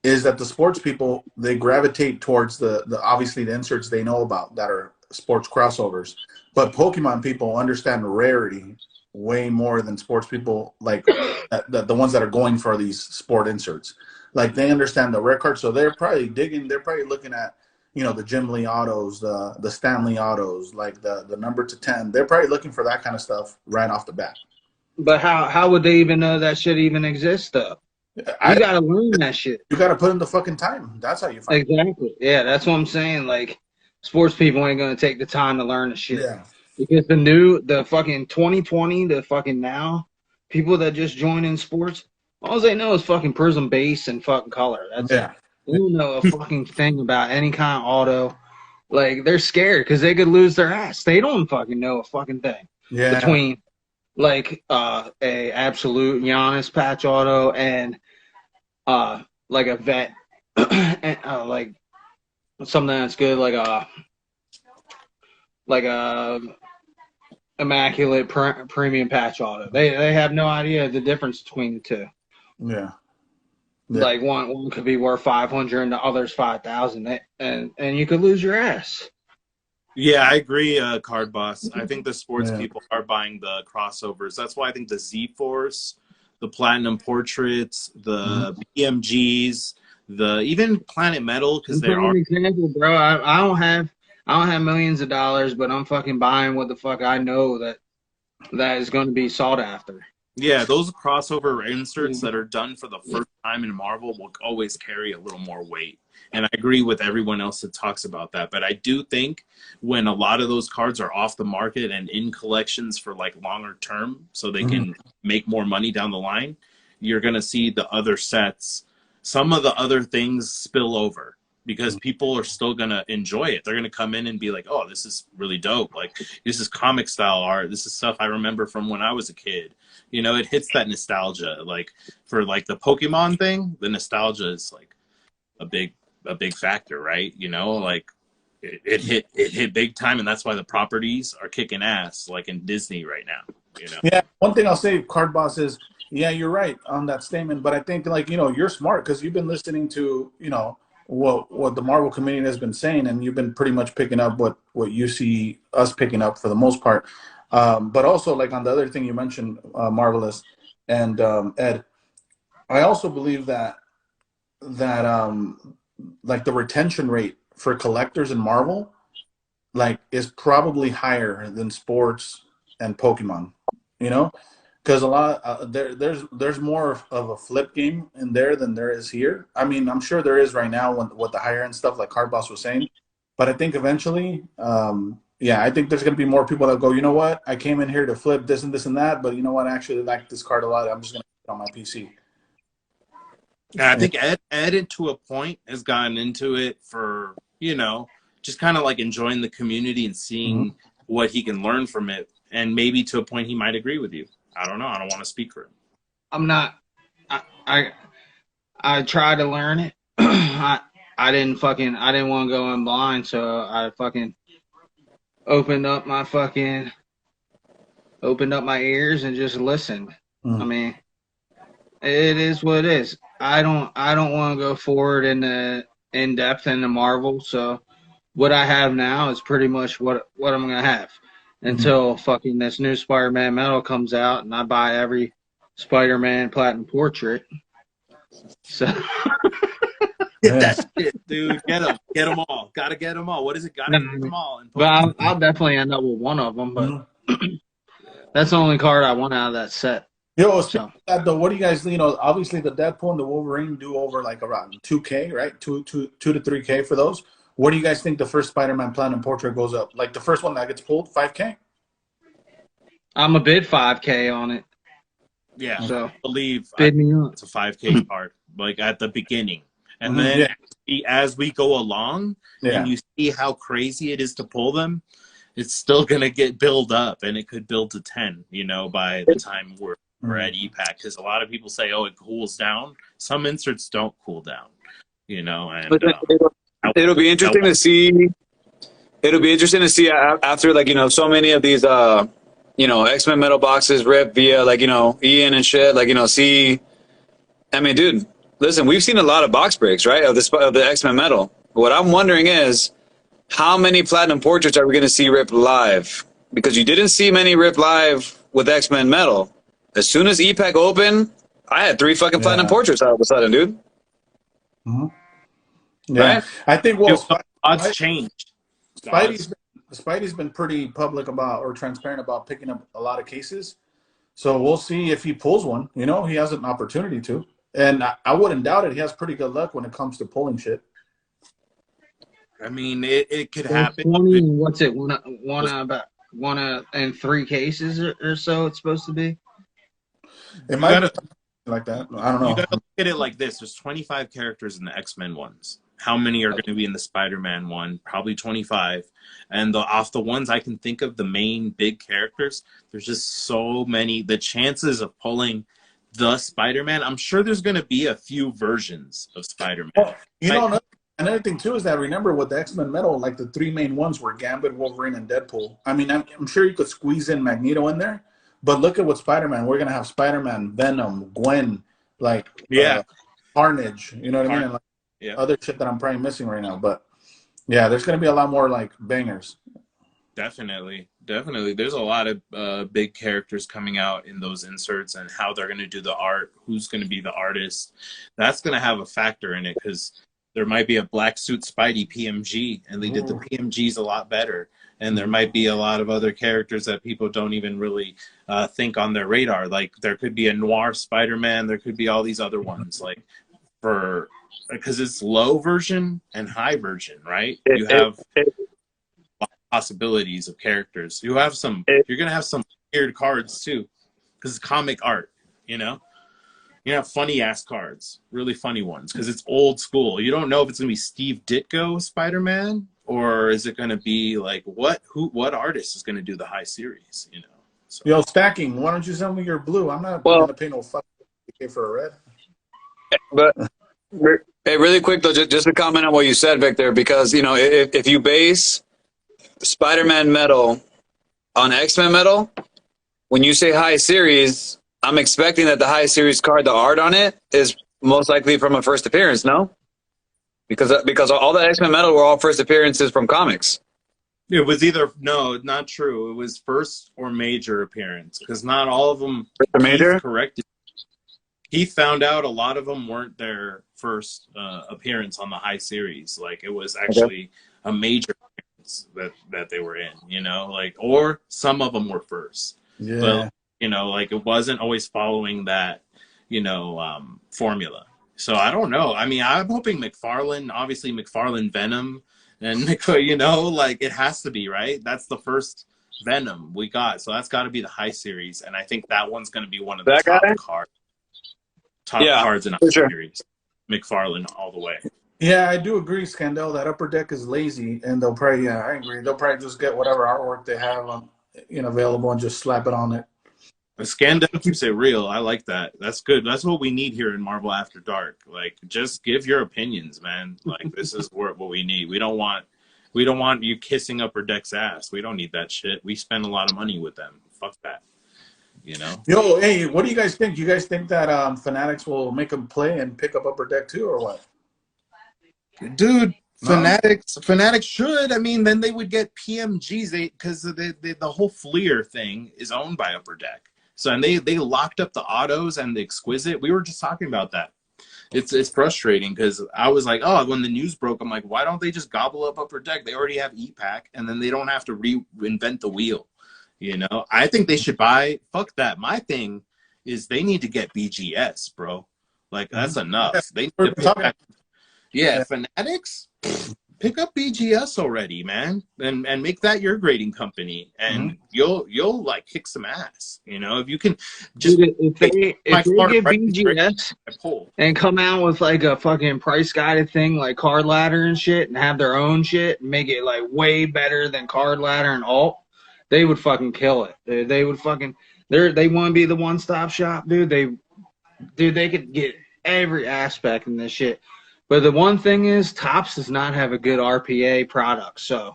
is that the sports people, they gravitate towards the obviously the inserts they know about that are sports crossovers. But Pokemon people understand rarity way more than sports people, like the ones that are going for these sport inserts. Like, they understand the rare cards, so they're probably looking at the Jim Lee autos, the Stanley autos, like the number to 10. They're probably looking for that kind of stuff right off the bat. But how would they even know that shit even exists though? You gotta learn that shit. You gotta put in the fucking time. That's how you find it. Exactly. Yeah, that's what I'm saying. Like, sports people ain't gonna take the time to learn the shit. Yeah. Because the fucking 2020, the fucking now, people that just join in sports, all they know is fucking Prism base and fucking color. That's it. They don't know a fucking thing about any kind of auto. Like, they're scared because they could lose their ass. They don't fucking know a fucking thing between like a absolute Giannis patch auto and like a vet and like something that's good, like a immaculate premium patch auto. They have no idea the difference between the two. Yeah. Like, one could be worth 500 and the other's 5,000, and you could lose your ass. Yeah, I agree, Card Boss. I think the sports Yeah. people are buying the crossovers. That's why I think the Z Force, the Platinum Portraits, the BMGs, the even Planet Metal, because And they for are. an example, bro, I don't have millions of dollars, but I'm fucking buying what the fuck I know that is going to be sought after. Yeah, those crossover inserts that are done for the first time in Marvel will always carry a little more weight. And I agree with everyone else that talks about that. But I do think when a lot of those cards are off the market and in collections for like longer term so they can make more money down the line, you're going to see the other sets, some of the other things spill over because people are still going to enjoy it. They're going to come in and be like, oh, this is really dope. Like, this is comic style art. This is stuff I remember from when I was a kid. You know, it hits that nostalgia. Like, for like the Pokemon thing, the nostalgia is like a big factor, right? You know, like it hit big time, and that's why the properties are kicking ass, like in Disney right now. You know. Yeah, one thing I'll say, Card Boss, is yeah, you're right on that statement. But I think like you're smart because you've been listening to what the Marvel community has been saying, and you've been pretty much picking up what you see us picking up for the most part. But also like on the other thing you mentioned, Marvelous and Ed, I also believe that like the retention rate for collectors in Marvel like is probably higher than sports and Pokemon, because a lot there's more of a flip game in there than there is here. I mean, I'm sure there is right now with the higher end stuff like Card Boss was saying, but I think eventually, yeah, I think there's going to be more people that go, you know what, I came in here to flip this and this and that, but you know what, I actually like this card a lot. I'm just going to put it on my PC. And I think Ed to a point has gotten into it for, just kind of like enjoying the community and seeing what he can learn from it. And maybe to a point he might agree with you. I don't know. I don't want to speak for him. I'm not. I tried to learn it. I didn't want to go in blind, so I fucking opened up my ears and just listened. I mean, it is what it is. I don't want to go forward in depth into Marvel, so what I have now is pretty much what I'm gonna have until fucking this new Spider-Man metal comes out and I buy every Spider-Man Platinum Portrait. So get that shit, dude. Get them all. Gotta get them all. What is it? Gotta get them all. But I'll definitely end up with one of them. But that's the only card I want out of that set. Yo, so that though, what do you guys? Obviously the Deadpool and the Wolverine do over like around 2K, right? 2 to 3K for those. What do you guys think the first Spider-Man Platinum Portrait goes up? Like the first one that gets pulled, 5K? I'm a bid 5K on it. Yeah, so I believe bid me up. It's a 5K card, like at the beginning, and then as we go along, and you see how crazy it is to pull them, it's still gonna get build up, and it could build to 10. By the time we're at EPAC, because a lot of people say, "Oh, it cools down." Some inserts don't cool down, and. It'll be interesting to see. It'll be interesting to see after so many of these X-Men metal boxes rip via Ian and shit. See. I mean, dude, listen, we've seen a lot of box breaks, right, of the X-Men metal. What I'm wondering is how many Platinum Portraits are we going to see rip live? Because you didn't see many rip live with X-Men metal. As soon as EPAC opened, I had 3 fucking Platinum Portraits all of a sudden, dude. Yeah, right? I think odds changed. Spidey's been pretty public about or transparent about picking up a lot of cases, so we'll see if he pulls one. He has an opportunity to, and I wouldn't doubt it. He has pretty good luck when it comes to pulling shit. I mean, it could happen. 20, what's it? One in 3 cases or so. It's supposed to be. It might be like that. I don't know. You gotta look at it like this: there's 25 characters in the X-Men ones. How many are going to be in the Spider-Man one? Probably 25. And off the ones I can think of, the main big characters, there's just so many. The chances of pulling the Spider-Man, I'm sure there's going to be a few versions of Spider-Man. Well, another thing too is that remember with the X-Men metal, like the 3 main ones were Gambit, Wolverine, and Deadpool. I mean, I'm sure you could squeeze in Magneto in there, but look at what Spider-Man. We're going to have Spider-Man, Venom, Gwen, Carnage. You know what I mean? And other shit that I'm probably missing right now. But yeah, there's going to be a lot more like bangers. Definitely, definitely. There's a lot of big characters coming out in those inserts, and how they're going to do the art, who's going to be the artist. That's going to have a factor in it, because there might be a black suit Spidey PMG, and they did the Ooh. PMGs a lot better. And there might be a lot of other characters that people don't even really think on their radar. Like there could be a noir Spider-Man. There could be all these other ones. Like for because it's low version and high version, right? It, You it, have it, possibilities of characters. You have some. it, You're gonna have some weird cards too, because it's comic art. You know, you have funny ass cards, really funny ones, because it's old school. You don't know if it's gonna be Steve Ditko Spider-Man, or is it gonna be like what artist is gonna do the high series? You know. So. Yo, Stacking, why don't you send me your blue? I'm not well, gonna pay no fuck for a red. but hey, really quick though, just to comment on what you said, Victor, because you know if you base Spider-Man metal on X-Men metal, when you say high series, I'm expecting that the high series card, the art on it, is most likely from a first appearance. No, because all the X-Men metal were all first appearances from comics. It was either no, not true. It was first or major appearance, because not all of them. The major. Corrected. He found out a lot of them weren't their first appearance on the high series. Like it was actually a major appearance that they were in. You know, like or some of them were first. Yeah. But you know, like it wasn't always following that, formula. So I don't know. I mean, I'm hoping McFarlane, obviously McFarlane Venom, and like it has to be, right. That's the first Venom we got, so that's got to be the high series, and I think that one's going to be one of the That top guy? cards in For our sure. series. McFarlane all the way. Yeah, I do agree, Scandell. That upper deck is lazy, and they'll probably, yeah, I agree. They'll probably just get whatever artwork they have on, available and just slap it on it. Scandal keeps it real. I like that. That's good. That's what we need here in Marvel After Dark. Like, just give your opinions, man. Like, this is what we need. We don't want you kissing Upper Deck's ass. We don't need that shit. We spend a lot of money with them. Fuck that. Yo, hey, what do you guys think? You guys think that Fanatics will make them play and pick up Upper Deck too, or what? Dude, No? Fanatics should. I mean, then they would get PMGs. Because the whole Fleer thing is owned by Upper Deck. So and they locked up the autos and the exquisite. We were just talking about that. It's frustrating, because I was like, oh, when the news broke, I'm like, why don't they just gobble up Upper Deck? They already have E-Pack, and then they don't have to reinvent the wheel. I think they should buy. Fuck that. My thing is they need to get BGS, bro. Like that's enough. They need to pick back. Yeah, Fanatics. Pick up BGS already, man, and make that your grading company, and you'll like kick some ass. If you can just if they get BGS and come out with like a fucking price guided thing like Card Ladder and shit, and have their own shit and make it like way better than Card Ladder and alt, they would fucking kill it. They would fucking they want to be the one stop shop, dude. They could get every aspect in this shit. But the one thing is, Topps does not have a good RPA product, so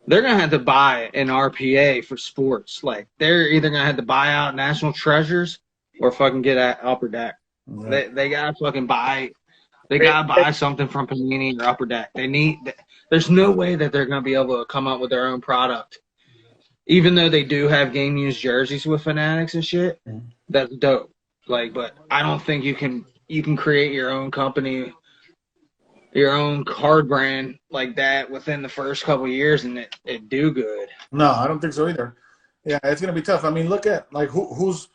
they're gonna have to buy an RPA for sports. Like they're either gonna have to buy out National Treasures or fucking get at Upper Deck. They gotta fucking buy. They gotta buy something from Panini or Upper Deck. There's no way that they're gonna be able to come up with their own product, even though they do have game used jerseys with Fanatics and shit. That's dope. Like, but I don't think you can create your own company, your own card brand like that within the first couple of years and it do good. No, I don't think so either. Yeah, it's gonna be tough. I mean, look at like who's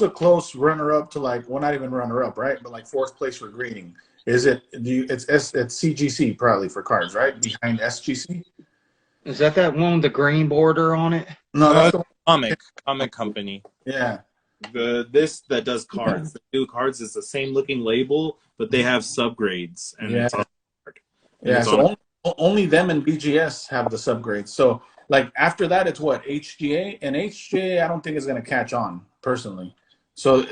a close runner up to, like, well, not even runner up, right? But like fourth place for grading. It's CGC probably for cards, right? Behind SGC. Is that one with the green border on it? No, that's the comic company. Yeah. This that does cards. The new cards is the same looking label, but they have subgrades, and it's all hard. Yeah, so only them and BGS have the subgrades. So like after that, it's what, HGA, and HGA I don't think is going to catch on personally. So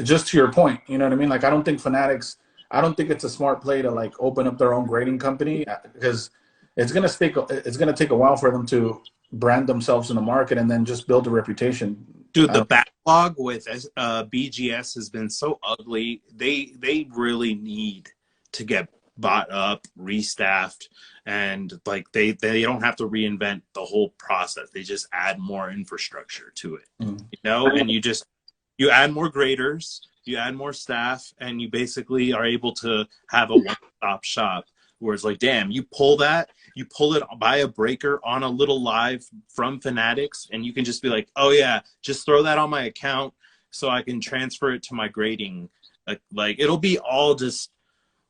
just to your point, you know what I mean? Like I don't think Fanatics. I don't think it's a smart play to like open up their own grading company, because it's going to take a while for them to brand themselves in the market and then just build a reputation. Dude, the backlog with BGS has been so ugly. They really need to get bought up, restaffed, and like they don't have to reinvent the whole process. They just add more infrastructure to it, you know, and you add more graders, you add more staff, and you basically are able to have a one-stop shop where it's like, damn, you pull it by a breaker on a little live from Fanatics, and you can just be like, oh yeah, just throw that on my account so I can transfer it to my grading. Like it'll be all just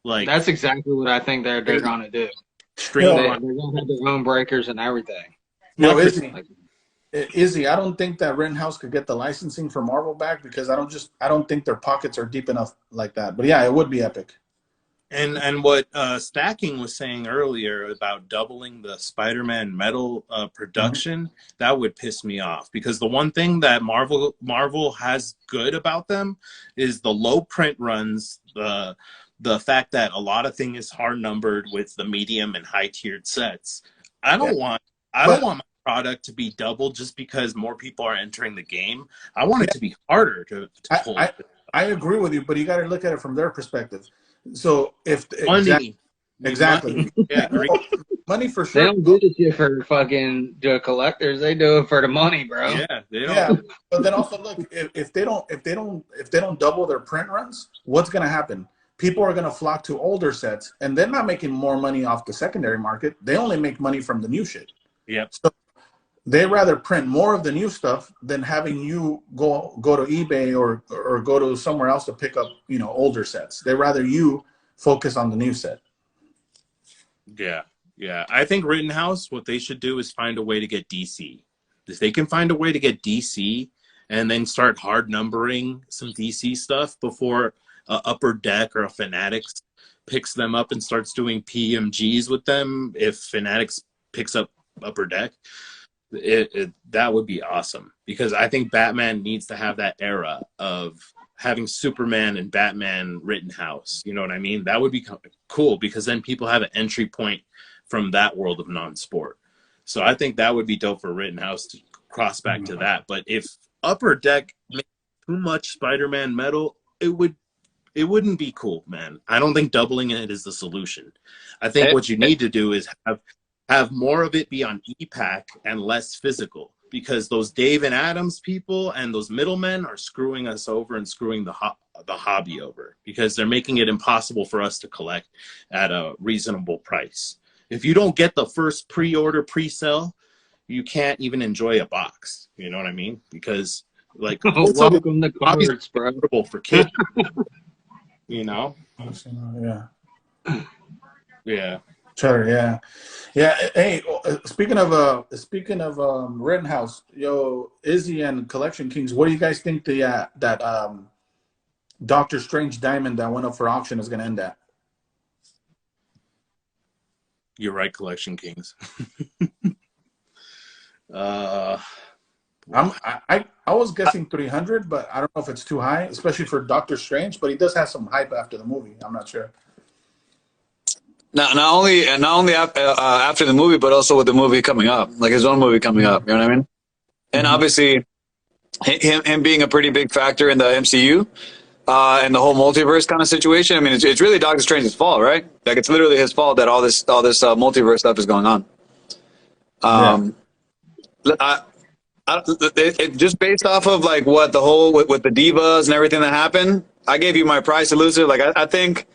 like, that's exactly what I think they're gonna do. Streamline. They're gonna have their own breakers and everything. Yo, Izzy, I don't think that Rittenhouse could get the licensing for Marvel back because I don't think their pockets are deep enough like that. But yeah, it would be epic. And what Stacking was saying earlier about doubling the Spider-Man metal production, that would piss me off, because the one thing that Marvel has good about them is the low print runs, the fact that a lot of things is hard numbered with the medium and high tiered sets. I don't want my product to be doubled just because more people are entering the game. I want it to be harder to pull. I agree with you, but you got to look at it from their perspective. So if money, exactly, yeah, money for sure. They don't do this shit for fucking the collectors. They do it for the money, bro. Yeah, they don't. Yeah, but then also look, if they don't double their print runs, what's going to happen? People are going to flock to older sets, and they're not making more money off the secondary market. They only make money from the new shit. Yep. So they rather print more of the new stuff than having you go to eBay or go to somewhere else to pick up, you know, older sets. They rather you focus on the new set. Yeah. I think Rittenhouse, what they should do is find a way to get DC. If they can find a way to get DC and then start hard numbering some DC stuff before Upper Deck or a Fanatics picks them up and starts doing PMGs with them, if Fanatics picks up Upper Deck, that would be awesome, because I think Batman needs to have that era of having Superman and Batman Rittenhouse. You know what I mean? That would be cool, because then people have an entry point from that world of non-sport. So I think that would be dope for Rittenhouse to cross back to that. But if Upper Deck makes too much Spider-Man metal, it wouldn't be cool, man. I don't think doubling it is the solution. I think what you need to do is have more of it be on e-pack and less physical, because those Dave and Adams people and those middlemen are screwing us over and screwing the hobby over, because they're making it impossible for us to collect at a reasonable price. If you don't get the first pre-order, pre-sell, you can't even enjoy a box. You know what I mean? Because like, welcome to cards, bro. For kids. You know? Yeah. Sure, yeah. Hey, speaking of Rittenhouse, yo, Izzy and Collection Kings, what do you guys think that Doctor Strange diamond that went up for auction is going to end at? You're right, Collection Kings. I was guessing 300, but I don't know if it's too high, especially for Doctor Strange. But he does have some hype after the movie. I'm not sure. Not only after the movie, but also with the movie coming up, like his own movie coming up. You know what I mean? And obviously, him being a pretty big factor in the MCU and the whole multiverse kind of situation. I mean, it's really Doctor Strange's fault, right? Like, it's literally his fault that all this multiverse stuff is going on. Just based off of like what the whole with the divas and everything that happened, I gave you my price elusive. Like, I think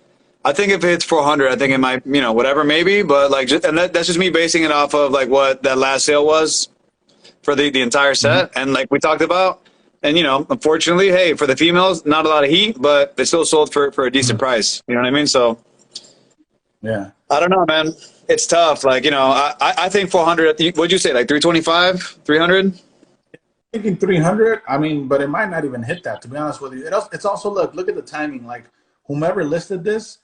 if it hits 400, I think it might, you know, whatever, maybe. But like, that's just me basing it off of like what that last sale was for the entire set, and like we talked about. And you know, unfortunately, hey, for the females, not a lot of heat, but they still sold for a decent price. You know what I mean? So yeah, I don't know, man. It's tough. Like, you know, I think 400. What'd you say? Like 325, 300? Thinking 300. I mean, but it might not even hit that. To be honest with you, it's also look at the timing. Like, whomever listed this,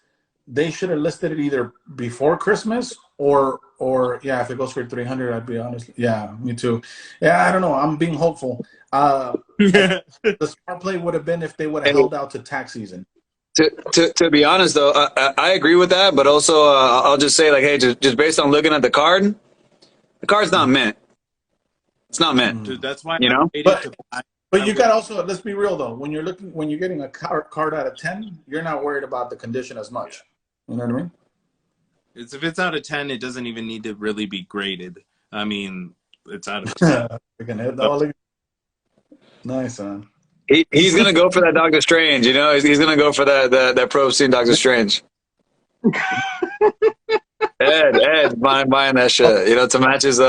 they should have listed it either before Christmas or yeah, if it goes for 300, I'd be honest. Yeah, me too. Yeah, I don't know. I'm being hopeful. The smart play would have been if they would have held out to tax season. To be honest, though, I agree with that. But also, I'll just say, like, hey, just based on looking at the card's not mint. It's not mint. Dude, that's why, you know. But you got also, let's be real though. When you're getting a card out of 10, you're not worried about the condition as much. You know what I mean? If it's out of 10, it doesn't even need to really be graded. I mean, it's out of 10. Freaking hit the Holy. Nice, man. He's gonna go for that Doctor Strange. You know, he's gonna go for that pro scene Doctor Strange. Ed, buying that shit. You know, to match his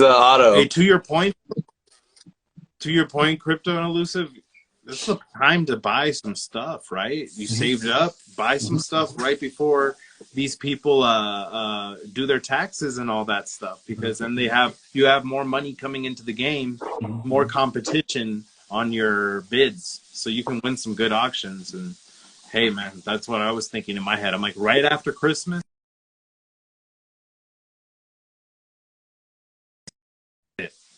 auto. Hey, to your point, Crypto and Elusive, this is the time to buy some stuff, right? You saved up, buy some stuff right before these people do their taxes and all that stuff, because then you have more money coming into the game, more competition on your bids, so you can win some good auctions. And hey, man, that's what I was thinking in my head. I'm like, right after Christmas,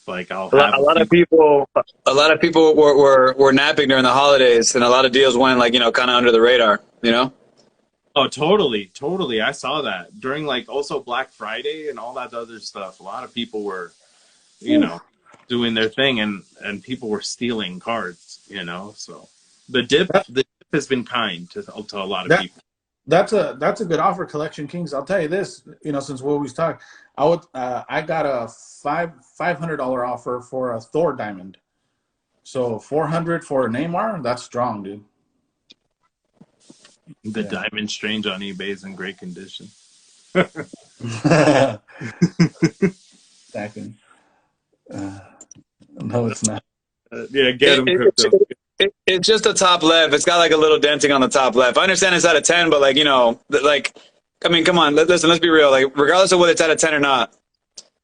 like I'll have a lot of people were napping during the holidays, and a lot of deals went like, you know, kind of under the radar, you know. Oh, totally. I saw that during like also Black Friday and all that other stuff. A lot of people were, you know, doing their thing, and people were stealing cards, you know. So the dip has been kind to a lot of people. That's a good offer, Collection Kings. I'll tell you this, you know, since we always talk, I got a $500 offer for a Thor diamond. So $400 for a Neymar, that's strong, dude. The Diamond Strange on eBay is in great condition. Stacking. No, it's not. Yeah, get him, Crypto. It's just the top left. It's got like a little denting on the top left. I understand it's out of 10, but like, you know, like, I mean, come on, listen, let's be real. Like, regardless of whether it's out of 10 or not,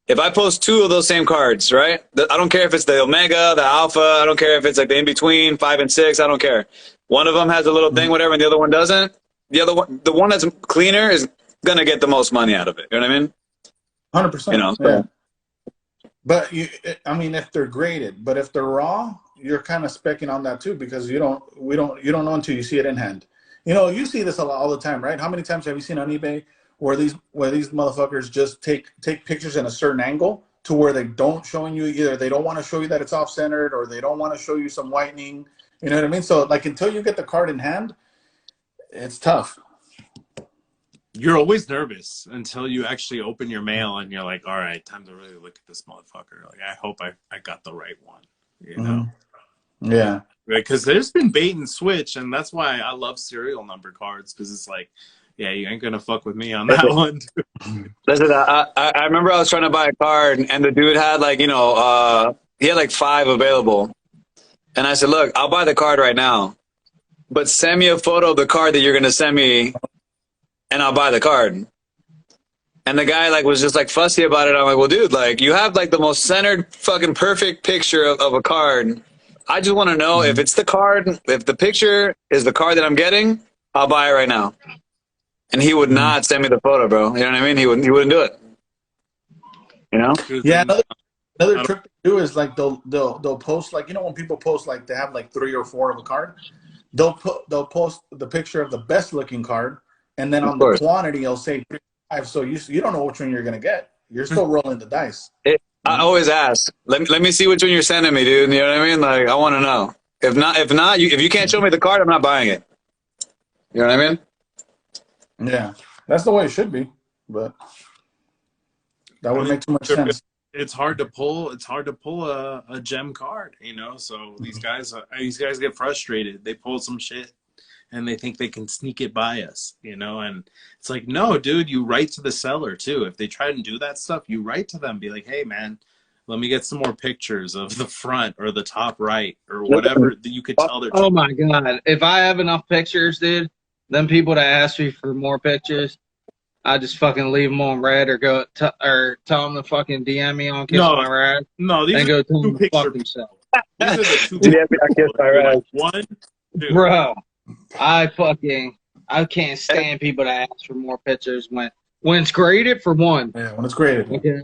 if I post two of those same cards, right? I don't care if it's the Omega, the Alpha. I don't care if it's like the in-between, 5 and 6. I don't care. One of them has a little thing, whatever, and the other one doesn't. The one that's cleaner is going to get the most money out of it. You know what I mean? 100%. You know, yeah. But I mean, if they're graded, but if they're raw, you're kind of specking on that too, because you don't know until you see it in hand. You know, you see this all the time, right? How many times have you seen on eBay where these motherfuckers just take pictures in a certain angle to where they don't showing you, either they don't want to show you that it's off centered, or they don't want to show you some whitening. You know what I mean? So like, until you get the card in hand, it's tough. You're always nervous until you actually open your mail and you're like, all right, time to really look at this motherfucker. Like, I hope I got the right one, you know? Yeah. Because there's been bait and switch, and that's why I love serial number cards, because it's like, yeah, you ain't gonna fuck with me on that one. Listen, I remember I was trying to buy a card, and the dude had like, you know, he had like 5 available. And I said, look, I'll buy the card right now, but send me a photo of the card that you're going to send me, and I'll buy the card. And the guy like was just like fussy about it. I'm like, well, dude, like, you have like the most centered fucking perfect picture of a card. I just want to know if it's the card, if the picture is the card that I'm getting, I'll buy it right now. And he would not send me the photo, bro. You know what I mean? He wouldn't do it. You know? Yeah. Another trick to do is like they'll post, like, you know, when people post like they have like 3 or 4 of a card, they'll post the picture of the best looking card, and then on the quantity it'll say 5. So you don't know which one you're gonna get. You're still rolling the dice. I always ask, let me see which one you're sending me, dude. You know what I mean? Like, I want to know. If not, if you can't show me the card, I'm not buying it. You know what I mean? Yeah, that's the way it should be, but that would make too much sense. It's hard to pull a gem card, you know. So these guys get frustrated. They pull some shit and they think they can sneak it by us, you know. And it's like, no, dude, you write to the seller too. If they try and do that stuff, you write to them, be like, hey man, let me get some more pictures of the front or the top right or whatever that you could tell. Oh my god, if I have enough pictures, dude, them people that ask me for more pictures, I just fucking leave them on red, or or tell them to fucking DM me on Kiss My Rad. No, these and are go tell them to fuck pictures. themselves. These are the 2 pictures. One, two. Bro, I can't stand people that ask for more pictures when it's graded, for one. Yeah, when it's graded. Okay.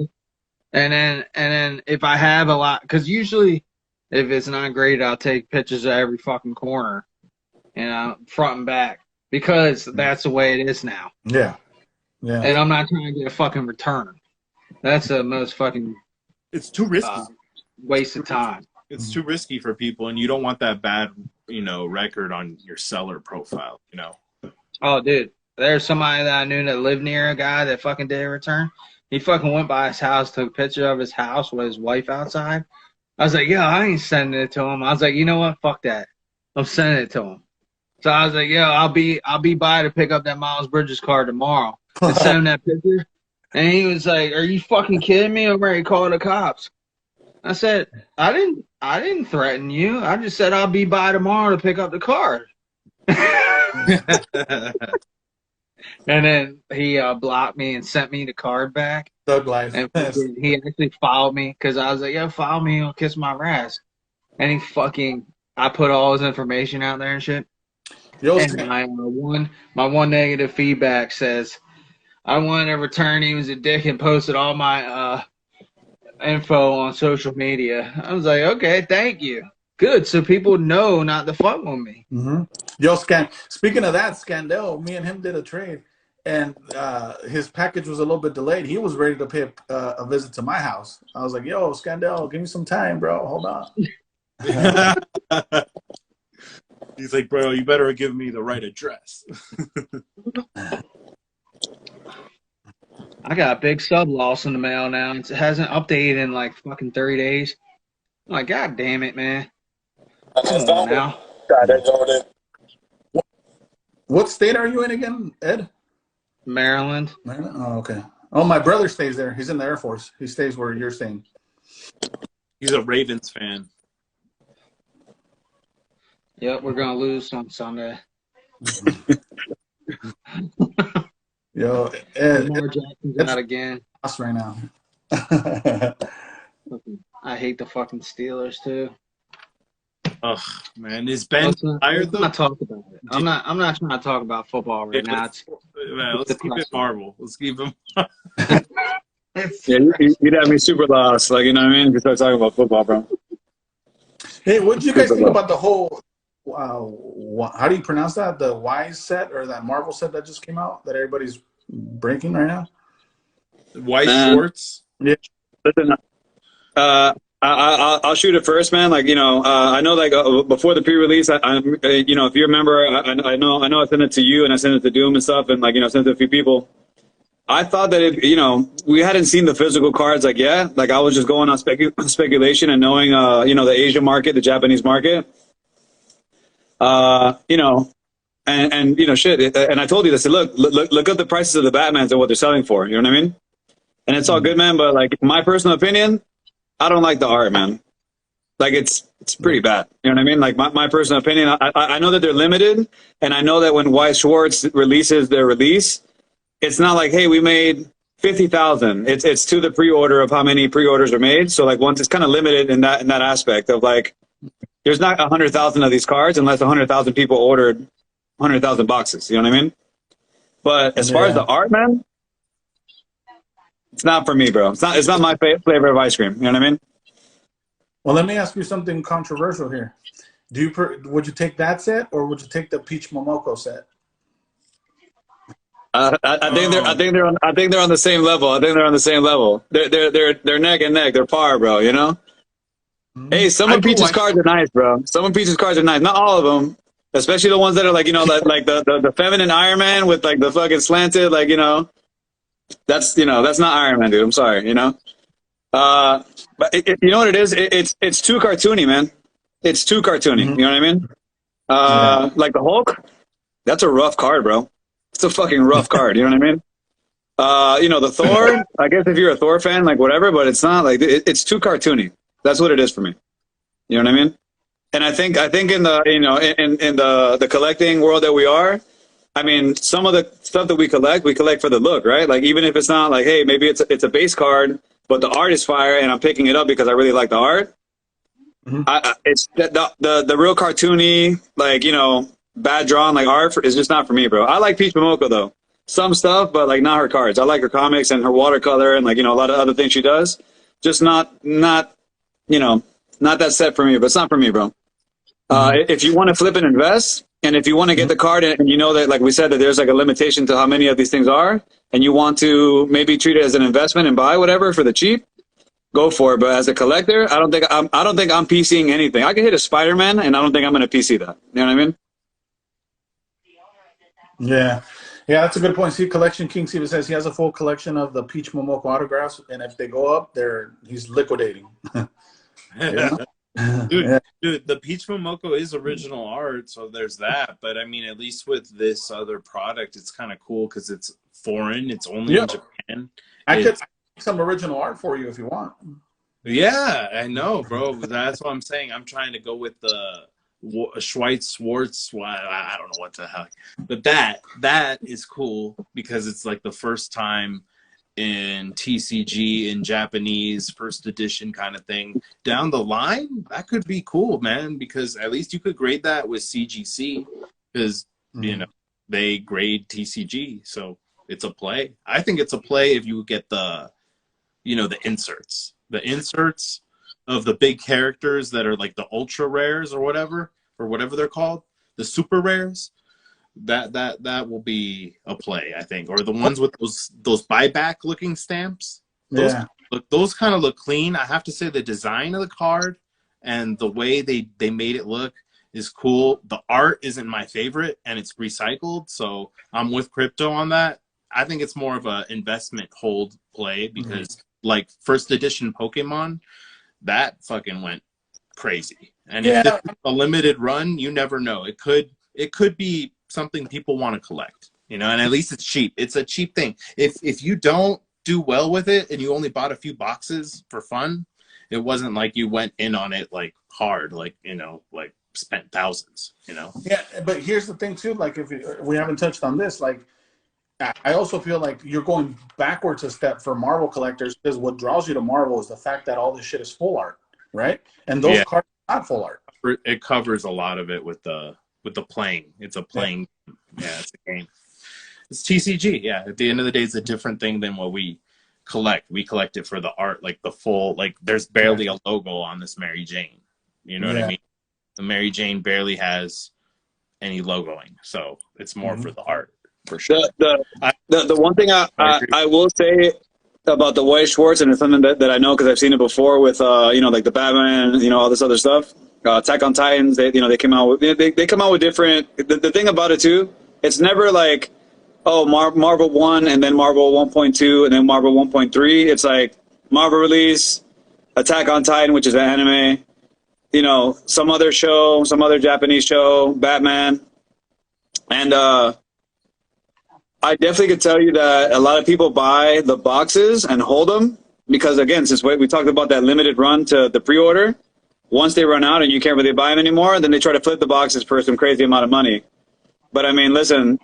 And then if I have a lot, because usually if it's not graded, I'll take pictures of every fucking corner, you know, front and back, because that's the way it is now. Yeah. Yeah. And I'm not trying to get a fucking return. That's the most fucking. It's too risky. Waste of time. It's too risky for people, and you don't want that bad, you know, record on your seller profile, you know. Oh, dude. there's somebody that I knew that lived near a guy that fucking did a return. He fucking went by his house, took a picture of his house with his wife outside. I was like, yo, I ain't sending it to him. I was like, you know what? Fuck that. I'm sending it to him. So I was like, yo, I'll be by to pick up that Miles Bridges car tomorrow and send him that picture. And he was like, are you fucking kidding me? I'm ready to call the cops. I said, I didn't threaten you. I just said I'll be by tomorrow to pick up the car. And then he blocked me and sent me the card back. Thug life. And he actually followed me because I was like, yo, follow me, he'll kiss my ass. And I put all his information out there and shit. And my one negative feedback says, I wanted to return. He was a dick and posted all my info on social media. I was like, okay, thank you. Good, so people know not to fuck with me. Mm-hmm. Yo, speaking of that, Scandell, me and him did a trade, and his package was a little bit delayed. He was ready to pay a visit to my house. I was like, yo, Scandell, give me some time, bro. Hold on. He's like, bro, you better give me the right address. I got a big sub loss in the mail now. It hasn't updated in like fucking 30 days. I'm like, god damn it, man. Come on now. What state are you in again, Ed? Maryland. Maryland? Oh, okay. Oh, my brother stays there. He's in the Air Force. He stays where you're staying. He's a Ravens fan. Yep, we're gonna lose on Sunday. Yo, Ed, Lamar Jackson's out again. Us right now. I hate the fucking Steelers too. Oh man, is Ben tired though? Let's not talk about it. I'm not trying to talk about football right now. Let's keep it Marvel. Let's keep him. Yeah, you'd have me super lost. Like, you know what I mean? If you start talking about football, bro. Hey, what did you guys think about the whole? How do you pronounce that? The Wise set or that Marvel set that just came out that everybody's breaking right now? White shorts. Yeah. Listen, I'll shoot it first, man. Like, you know, I know, like, before the pre-release, you know, if you remember, I know I sent it to you and I sent it to Doom and stuff, and like, you know, I sent it to a few people. I thought that if, you know, we hadn't seen the physical cards, like, yeah, like I was just going on speculation and knowing, you know, the Asian market, the Japanese market, you know, and you know, shit. And I told you this, look up the prices of the Batmans and what they're selling for. You know what I mean? And it's all good, man. But like, my personal opinion, I don't like the art, man. Like, it's pretty bad. You know what I mean? Like, my personal opinion, I know that they're limited, and I know that when White Schwartz releases their release, it's not like, hey, we made 50,000. It's to the pre-order of how many pre-orders are made. So like, once it's kind of limited in that aspect of like, there's not 100,000 of these cards unless 100,000 people ordered 100,000 boxes. You know what I mean? But as far as the art, man, it's not for me, bro. It's not my flavor of ice cream. You know what I mean? Well, let me ask you something controversial here. Would you take that set or would you take the Peach Momoko set? I think they're on the same level. I think they're on the same level. They're neck and neck. They're par, bro. You know. Hey, some of Peach's cards are nice, bro. Some of Peach's cards are nice. Not all of them, especially the ones that are like, you know, like the feminine Iron Man with like the fucking slanted, like, you know, that's not Iron Man, dude. I'm sorry, you know. But you know what it is? It's too cartoony, man. It's too cartoony. You know what I mean? Like the Hulk, that's a rough card, bro. It's a fucking rough card. You know what I mean? You know, the Thor, I guess if you're a Thor fan, like whatever, but it's not like, it's too cartoony. That's what it is for me. You know what I mean? And I think in the, you know, in the collecting world that we are, I mean, some of the stuff that we collect for the look, right? Like, even if it's not like, hey, maybe it's a base card, but the art is fire and I'm picking it up because I really like the art. It's the real cartoony, like, you know, bad drawn, like art is just not for me, bro. I like Peach Momoko though. Some stuff, but like not her cards. I like her comics and her watercolor and like, you know, a lot of other things she does. Just not, you know, not that set for me, but it's not for me, bro. If you want to flip and invest, and if you want to get the card and you know that, like we said, that there's like a limitation to how many of these things are, and you want to maybe treat it as an investment and buy whatever for the cheap, go for it. But as a collector, I don't think I'm PCing anything. I can hit a Spider-Man, and I don't think I'm going to PC that. You know what I mean? Yeah. Yeah, that's a good point. See, Collection King even says he has a full collection of the Peach Momoko autographs, and if they go up, he's liquidating. Yeah. Dude, Yeah. dude, the Peach Momoko is original art, so there's that. But I mean, at least with this other product, it's kind of cool because it's foreign. It's only Yeah. in Japan. I could It's, make some original art for you if you want. yeah, I know, bro. That's what I'm saying. I'm trying to go with the Schweitz Schwartz. I don't know what the heck, but that is cool because it's like the first time in TCG in Japanese first edition kind of thing. Down the line, that could be cool, man, because at least you could grade that with CGC because you know they grade TCG, so it's a play. I think it's a play if you get the the inserts of the big characters that are like the ultra rares or whatever they're called, the super rares. That will be a play, I think, or the ones with those buyback looking stamps. Yeah. Those kind of look clean. I have to say the design of the card and the way they made it look is cool. The art isn't my favorite, and it's recycled, so I'm with Crypto on that. I think it's more of a investment hold play because like first edition Pokemon, that fucking went crazy. And if this is a limited run, you never know. It could be something people want to collect, and at least it's cheap. It's a cheap thing. If you don't do well with it and you only bought a few boxes for fun, it wasn't like you went in on it like hard, like like spent thousands. Yeah, but here's the thing too. Like, if we haven't touched on this, like, I also feel like you're going backwards a step for Marvel collectors because what draws you to Marvel is the fact that all this shit is full art, right? And those cards are not full art. It covers a lot of it with the playing. It's a playing. Yeah, it's a game. It's TCG. Yeah, at the end of the day, it's a different thing than what we collect. We collect it for the art, like the full. Like, there's barely a logo on this Mary Jane. You know what I mean? The Mary Jane barely has any logoing, so it's more for the art. For sure. The one thing I will say about the White Schwartz, and it's something that I know because I've seen it before with like the Batman, all this other stuff. Attack on Titans, they came out with they come out with different. The thing about it too, it's never like Marvel 1 and then Marvel 1.2 and then Marvel 1.3. It's like Marvel release, Attack on Titan, which is an anime, some other show, some other Japanese show, Batman, and I definitely could tell you that a lot of people buy the boxes and hold them because, again, since we talked about that limited run to the pre-order, once they run out and you can't really buy them anymore, then they try to flip the boxes for some crazy amount of money. But I mean, listen,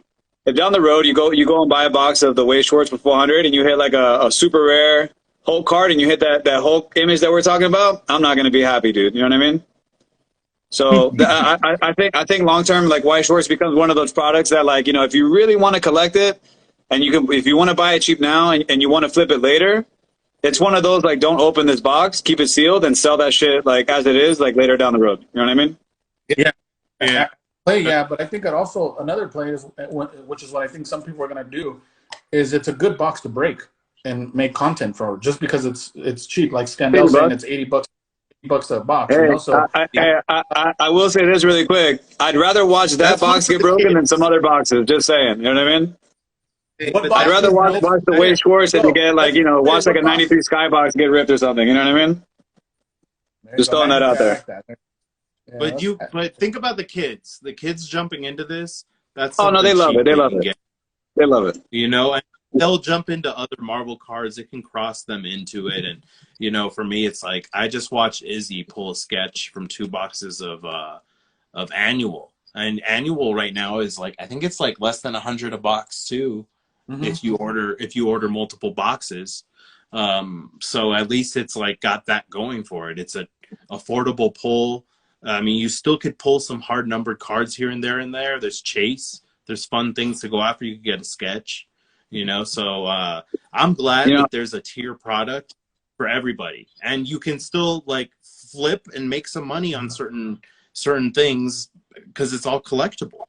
if down the road you go and buy a box of the Wade Schwartz for 400 and you hit like a super rare Hulk card and you hit that Hulk image that we're talking about, I'm not going to be happy, dude. You know what I mean? So I think long term, like White Schwartz becomes one of those products that, like, if you really want to collect it and if you want to buy it cheap now and you want to flip it later, it's one of those, like, don't open this box, keep it sealed and sell that shit like as it is, like later down the road. You know what I mean? Yeah. But I think that also another play is, which is what I think some people are going to do, is it's a good box to break and make content for, just because it's cheap. Like Scandal saying it's $80 a box. Hey, So I will say this really quick. I'd rather watch that box get broken than some other boxes. Just saying. You know what I mean? I'd rather watch the Wade Schwartz than to get, like, watch like a 93 Skybox get ripped or something. You know what I mean? Just throwing that out there. But think about the kids. The kids jumping into this. That's they love it. They love it. They love it. And they'll jump into other Marvel cards. It can cross them into it. And, for me, it's like, I just watched Izzy pull a sketch from 2 boxes of Annual. And Annual right now is like, I think it's like less than 100 a box too. If you order multiple boxes. So at least it's like got that going for it. It's a affordable pull. I mean, you still could pull some hard numbered cards here and there. There's Chase. There's fun things to go after. You could get a sketch. So I'm glad that there's a tier product for everybody, and you can still, like, flip and make some money on certain things because it's all collectible.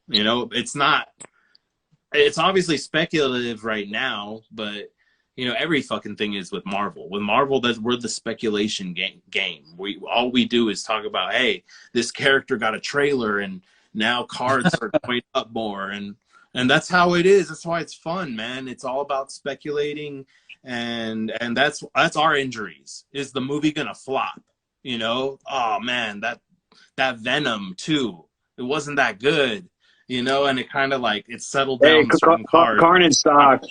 It's obviously speculative right now, but every fucking thing is with Marvel. With Marvel, we're the speculation game. All we do is talk about, hey, this character got a trailer and now cards are going up more, and And that's how it is. That's why it's fun, man. It's all about speculating, and that's our injuries. Is the movie gonna flop? You know? Oh man, that Venom too. It wasn't that good, you know, and it kind of like it settled Hey, down certain cards. Carnage stock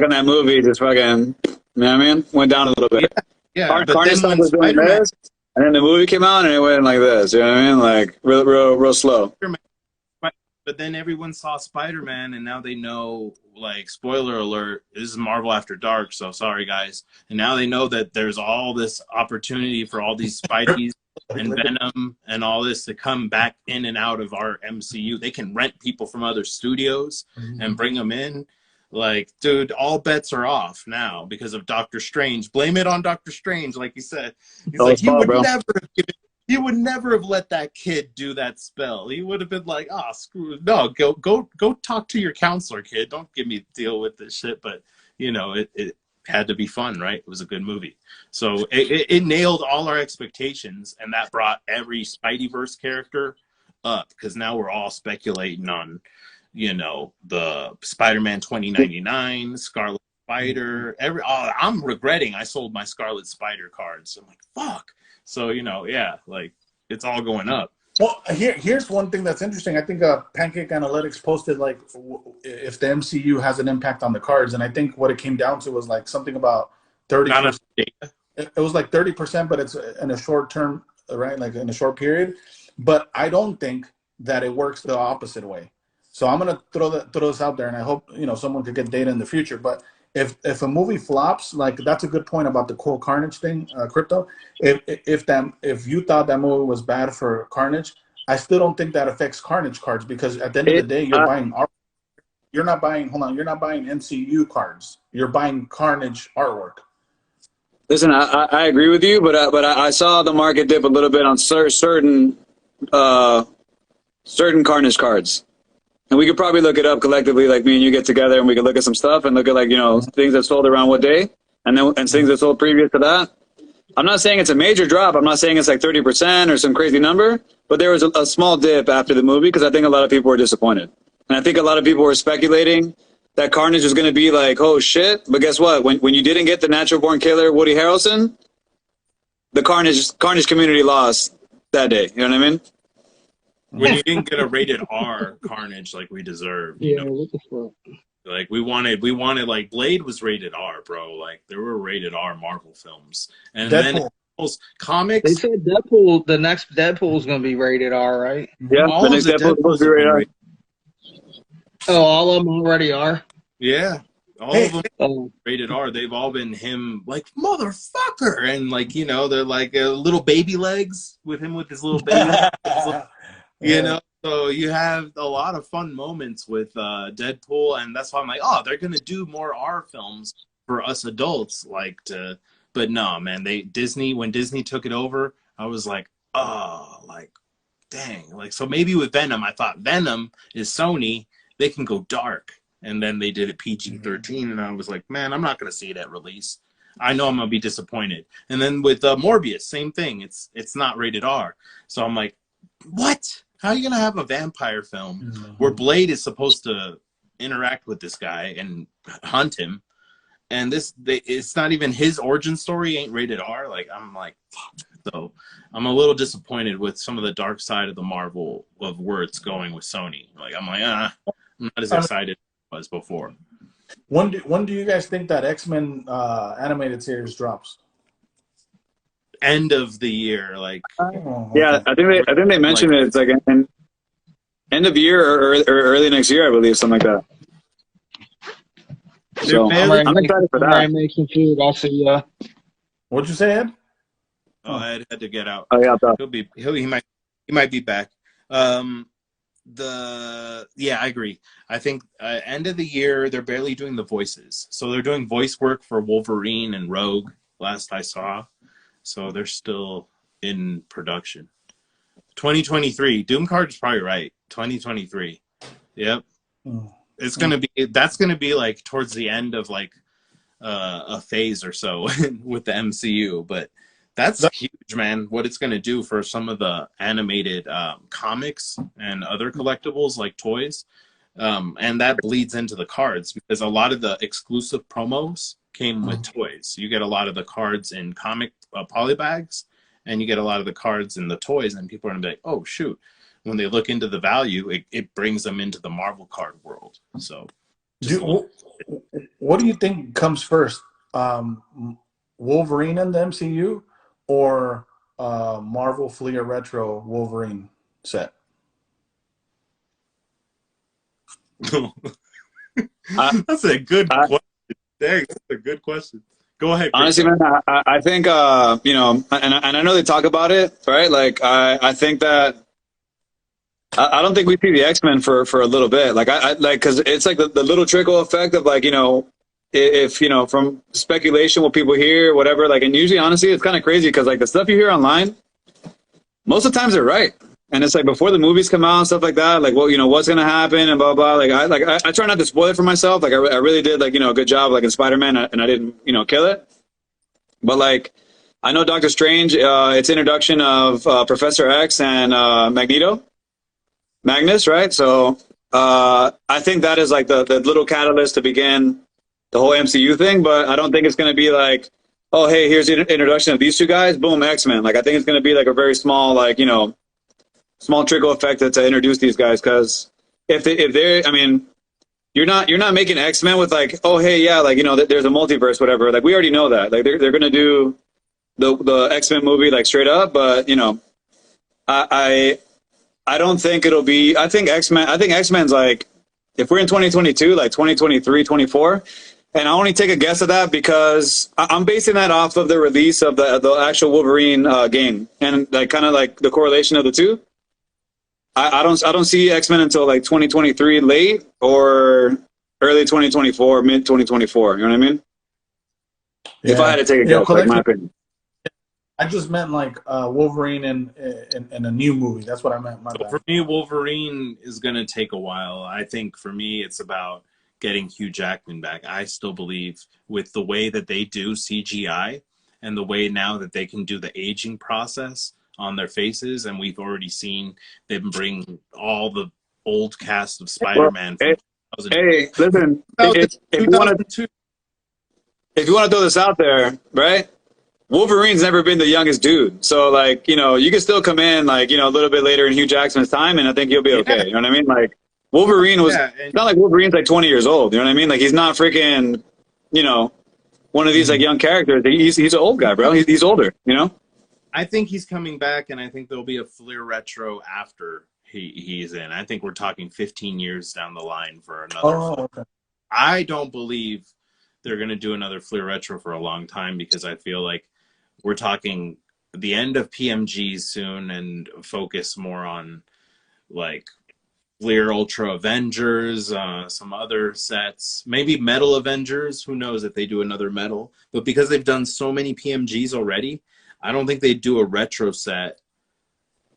in that movie just fucking, you know what I mean? Went down a little bit. Yeah, yeah. But Carnage then stock when was doing Spider-Man, this, and then the movie came out and it went like this. You know what I mean? Like real slow. but then everyone saw Spider-Man, and now they know. Like, spoiler alert, this is Marvel After Dark, so sorry guys. And now they know that there's all this opportunity for all these Spideys and Venom and all this to come back in and out of our MCU. They can rent people from other studios and bring them in. Like, dude, all bets are off now because of Doctor Strange. Blame it on Doctor Strange, like you said. He's like, you would never have let that kid do that spell. He would have been like, oh, screw it. No, go talk to your counselor, kid. Don't give me deal with this shit. But, you know, it had to be fun, right? It was a good movie. So it nailed all our expectations, and that brought every Spideyverse character up because now we're all speculating on, you know, the Spider-Man 2099, Scarlet Spider. I'm regretting I sold my Scarlet Spider cards. I'm like, fuck. So, you know, yeah, like, it's all going up. Well, here's one thing that's interesting. I think Pancake Analytics posted, like, if the MCU has an impact on the cards, and I think what it came down to was, like, something about 30%. It was like 30%, but it's in a short term, right? Like, in a short period. But I don't think that it works the opposite way. So I'm going to throw this out there, and I hope, you know, someone could get data in the future. But if a movie flops, like, that's a good point about the Cool Carnage thing, Crypto. If you thought that movie was bad for Carnage, I still don't think that affects Carnage cards, because at the end of the day, you're not buying MCU cards. You're buying Carnage artwork. Listen, I agree with you, but I saw the market dip a little bit on certain Carnage cards. And we could probably look it up collectively, like me and you get together, and we could look at some stuff and look at, like, you know, things that sold around what day, and things that sold previous to that. I'm not saying it's a major drop. I'm not saying it's like 30% or some crazy number, but there was a small dip after the movie because I think a lot of people were disappointed. And I think a lot of people were speculating that Carnage was going to be like, oh shit. But guess what? When you didn't get the natural born killer, Woody Harrelson, the Carnage community lost that day. You know what I mean? When you didn't get a rated R Carnage like we deserved. Yeah, you know? what the fuck? Like, we wanted, like, Blade was rated R, bro. Like, there were rated R Marvel films. And Deadpool. then comics. They said Deadpool, the next Deadpool is going to be rated R, right? Yeah, all the of next the Deadpool is supposed to be rated R. Oh, all of them already are? Yeah. All of them Oh. rated R. They've all been him, like, motherfucker. And, like, you know, they're like little baby legs with him with his little baby legs. You know? So you have a lot of fun moments with Deadpool, and that's why I'm like, oh, they're gonna do more R films for us adults, like to. But no, man, when Disney took it over, I was like, oh, like, dang, like, so maybe with Venom, I thought Venom is Sony, they can go dark, and then they did it PG-13, and I was like, man, I'm not gonna see it at release. I know I'm gonna be disappointed. And then with Morbius, same thing. It's not rated R, so I'm like, what? How are you gonna have a vampire film where Blade is supposed to interact with this guy and hunt him, and it's not even his origin story ain't rated R? Like, I'm like, fuck. So I'm a little disappointed with some of the dark side of the Marvel of where it's going with Sony. Like, I'm like, I'm not as excited as I was before. When do you guys think that X-Men animated series drops? End of the year, like. Yeah, I think they mentioned it. It's like an end of year or early next year, I believe, something like that. So I'm excited for that. I'm make some food. I'll see ya. What'd you say, Ed? Oh, Ed had to get out. Oh yeah, he might be back. I agree. I think end of the year they're barely doing the voices, so they're doing voice work for Wolverine and Rogue. Last I saw. So they're still in production. 2023. Doom Card is probably right. 2023. Yep. That's gonna be like towards the end of like a phase or so with the MCU. But that's huge, man. What it's gonna do for some of the animated comics and other collectibles like toys. And that bleeds into the cards because a lot of the exclusive promos came with toys. You get a lot of the cards in comic polybags, and you get a lot of the cards in the toys, and people are going to be like, oh, shoot. When they look into the value, it brings them into the Marvel card world. So, what do you think comes first? Wolverine in the MCU or Marvel Fleer Retro Wolverine set? That's a good question. Dang, that's a good question. Go ahead. Honestly, man, I think you know, and I know they talk about it, right? Like I think that I don't think we see the X-Men for a little bit. Like I like because it's like the little trickle effect of like, you know, if you know, from speculation, what people hear, whatever. Like, and usually, honestly, it's kind of crazy because like the stuff you hear online, most of the times they're right. And it's like before the movies come out and stuff like that, like, well, you know, what's gonna happen and blah blah. Like I try not to spoil it for myself. Like I really did, like, you know, a good job like in Spider-Man, and I didn't, you know, kill it. But like I know Doctor Strange, its introduction of Professor X and Magnus, right? So I think that is like the little catalyst to begin the whole MCU thing. But I don't think it's gonna be like, oh hey, here's the introduction of these two guys, boom, X-Men. Like I think it's gonna be like a very small, like, you know, small trickle effect to introduce these guys, because if they're, I mean, you're not making X-Men with like, oh hey, yeah, like, you know, there's a multiverse, whatever. Like we already know that. Like they're gonna do the X-Men movie like straight up, but you know, I don't think it'll be. I think X-Men's like, if we're in 2022, like 2023, 24, and I only take a guess at that because I'm basing that off of the release of the actual Wolverine game, and like kind of like the correlation of the two. I don't see X-Men until like 2023 late or early 2024, mid 2024. You know what I mean? Yeah. If I had to take a guess, like my opinion. I just meant like Wolverine in a new movie. That's what I meant. So for me, Wolverine is going to take a while. I think for me, it's about getting Hugh Jackman back. I still believe with the way that they do CGI and the way now that they can do the aging process on their faces, and we've already seen them bring all the old cast of Spider-Man. Well, hey, listen, if you want to throw this out there, right? Wolverine's never been the youngest dude. So, like, you know, you can still come in, like, you know, a little bit later in Hugh Jackman's time, and I think you'll be okay. Yeah. You know what I mean? Like, Wolverine was, it's not like Wolverine's like 20 years old. You know what I mean? Like, he's not freaking, you know, one of these, like, young characters. He's an old guy, bro. He's older, you know? I think he's coming back, and I think there'll be a Fleer Retro after he's in. I think we're talking 15 years down the line for another. Okay. I don't believe they're going to do another Fleer Retro for a long time, because I feel like we're talking the end of PMG soon and focus more on like Fleer Ultra Avengers, some other sets, maybe Metal Avengers. Who knows if they do another Metal? But because they've done so many PMGs already, I don't think they'd do a retro set.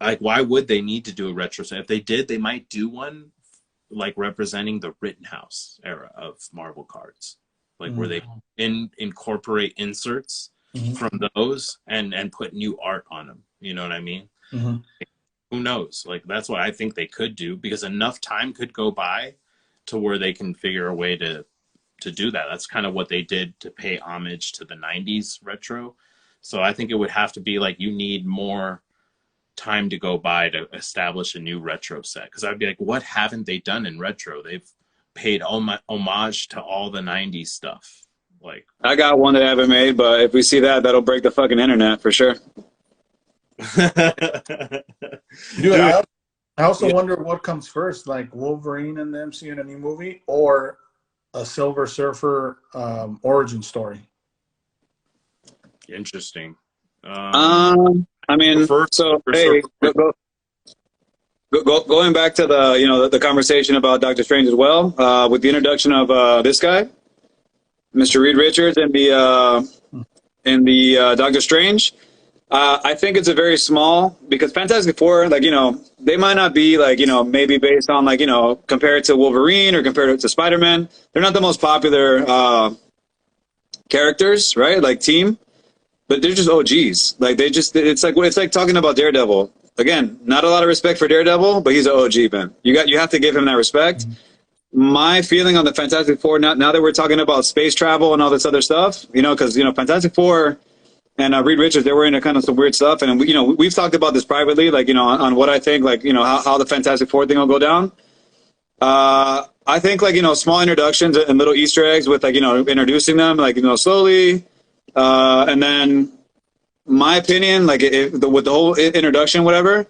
Like, why would they need to do a retro set? If they did, they might do one like representing the Rittenhouse era of Marvel cards, like where they incorporate inserts from those and put new art on them. You know what I mean? Who knows? Like, that's what I think they could do, because enough time could go by to where they can figure a way to do that. That's kind of what they did to pay homage to the 90s retro. So I think it would have to be like, you need more time to go by to establish a new retro set. Because I'd be like, what haven't they done in retro? They've paid homage to all the 90s stuff. Like, I got one that I haven't made, but if we see that, that'll break the fucking internet for sure. Dude, I also wonder what comes first, like Wolverine and the MCU in a new movie, or a Silver Surfer origin story. Interesting. I mean, so hey, going back to the conversation about Doctor Strange as well, with the introduction of this guy, Mr. Reed Richards, and the Doctor Strange. I think it's a very small, because Fantastic Four, like, you know, they might not be like, you know, maybe based on like, you know, compared to Wolverine or compared to Spider-Man, they're not the most popular characters, right? Like team, but they're just OGs. Like it's like talking about Daredevil. Again, not a lot of respect for Daredevil, but he's an OG, man. You have to give him that respect. my feeling on the Fantastic Four, now that we're talking about space travel and all this other stuff, because Fantastic Four and Reed Richards, they were into kind of some weird stuff, and we've talked about this privately, like on what I think, like how the Fantastic Four thing will go down. I think like small introductions and little Easter eggs with like introducing them like slowly, and then my opinion, like with the whole introduction, whatever.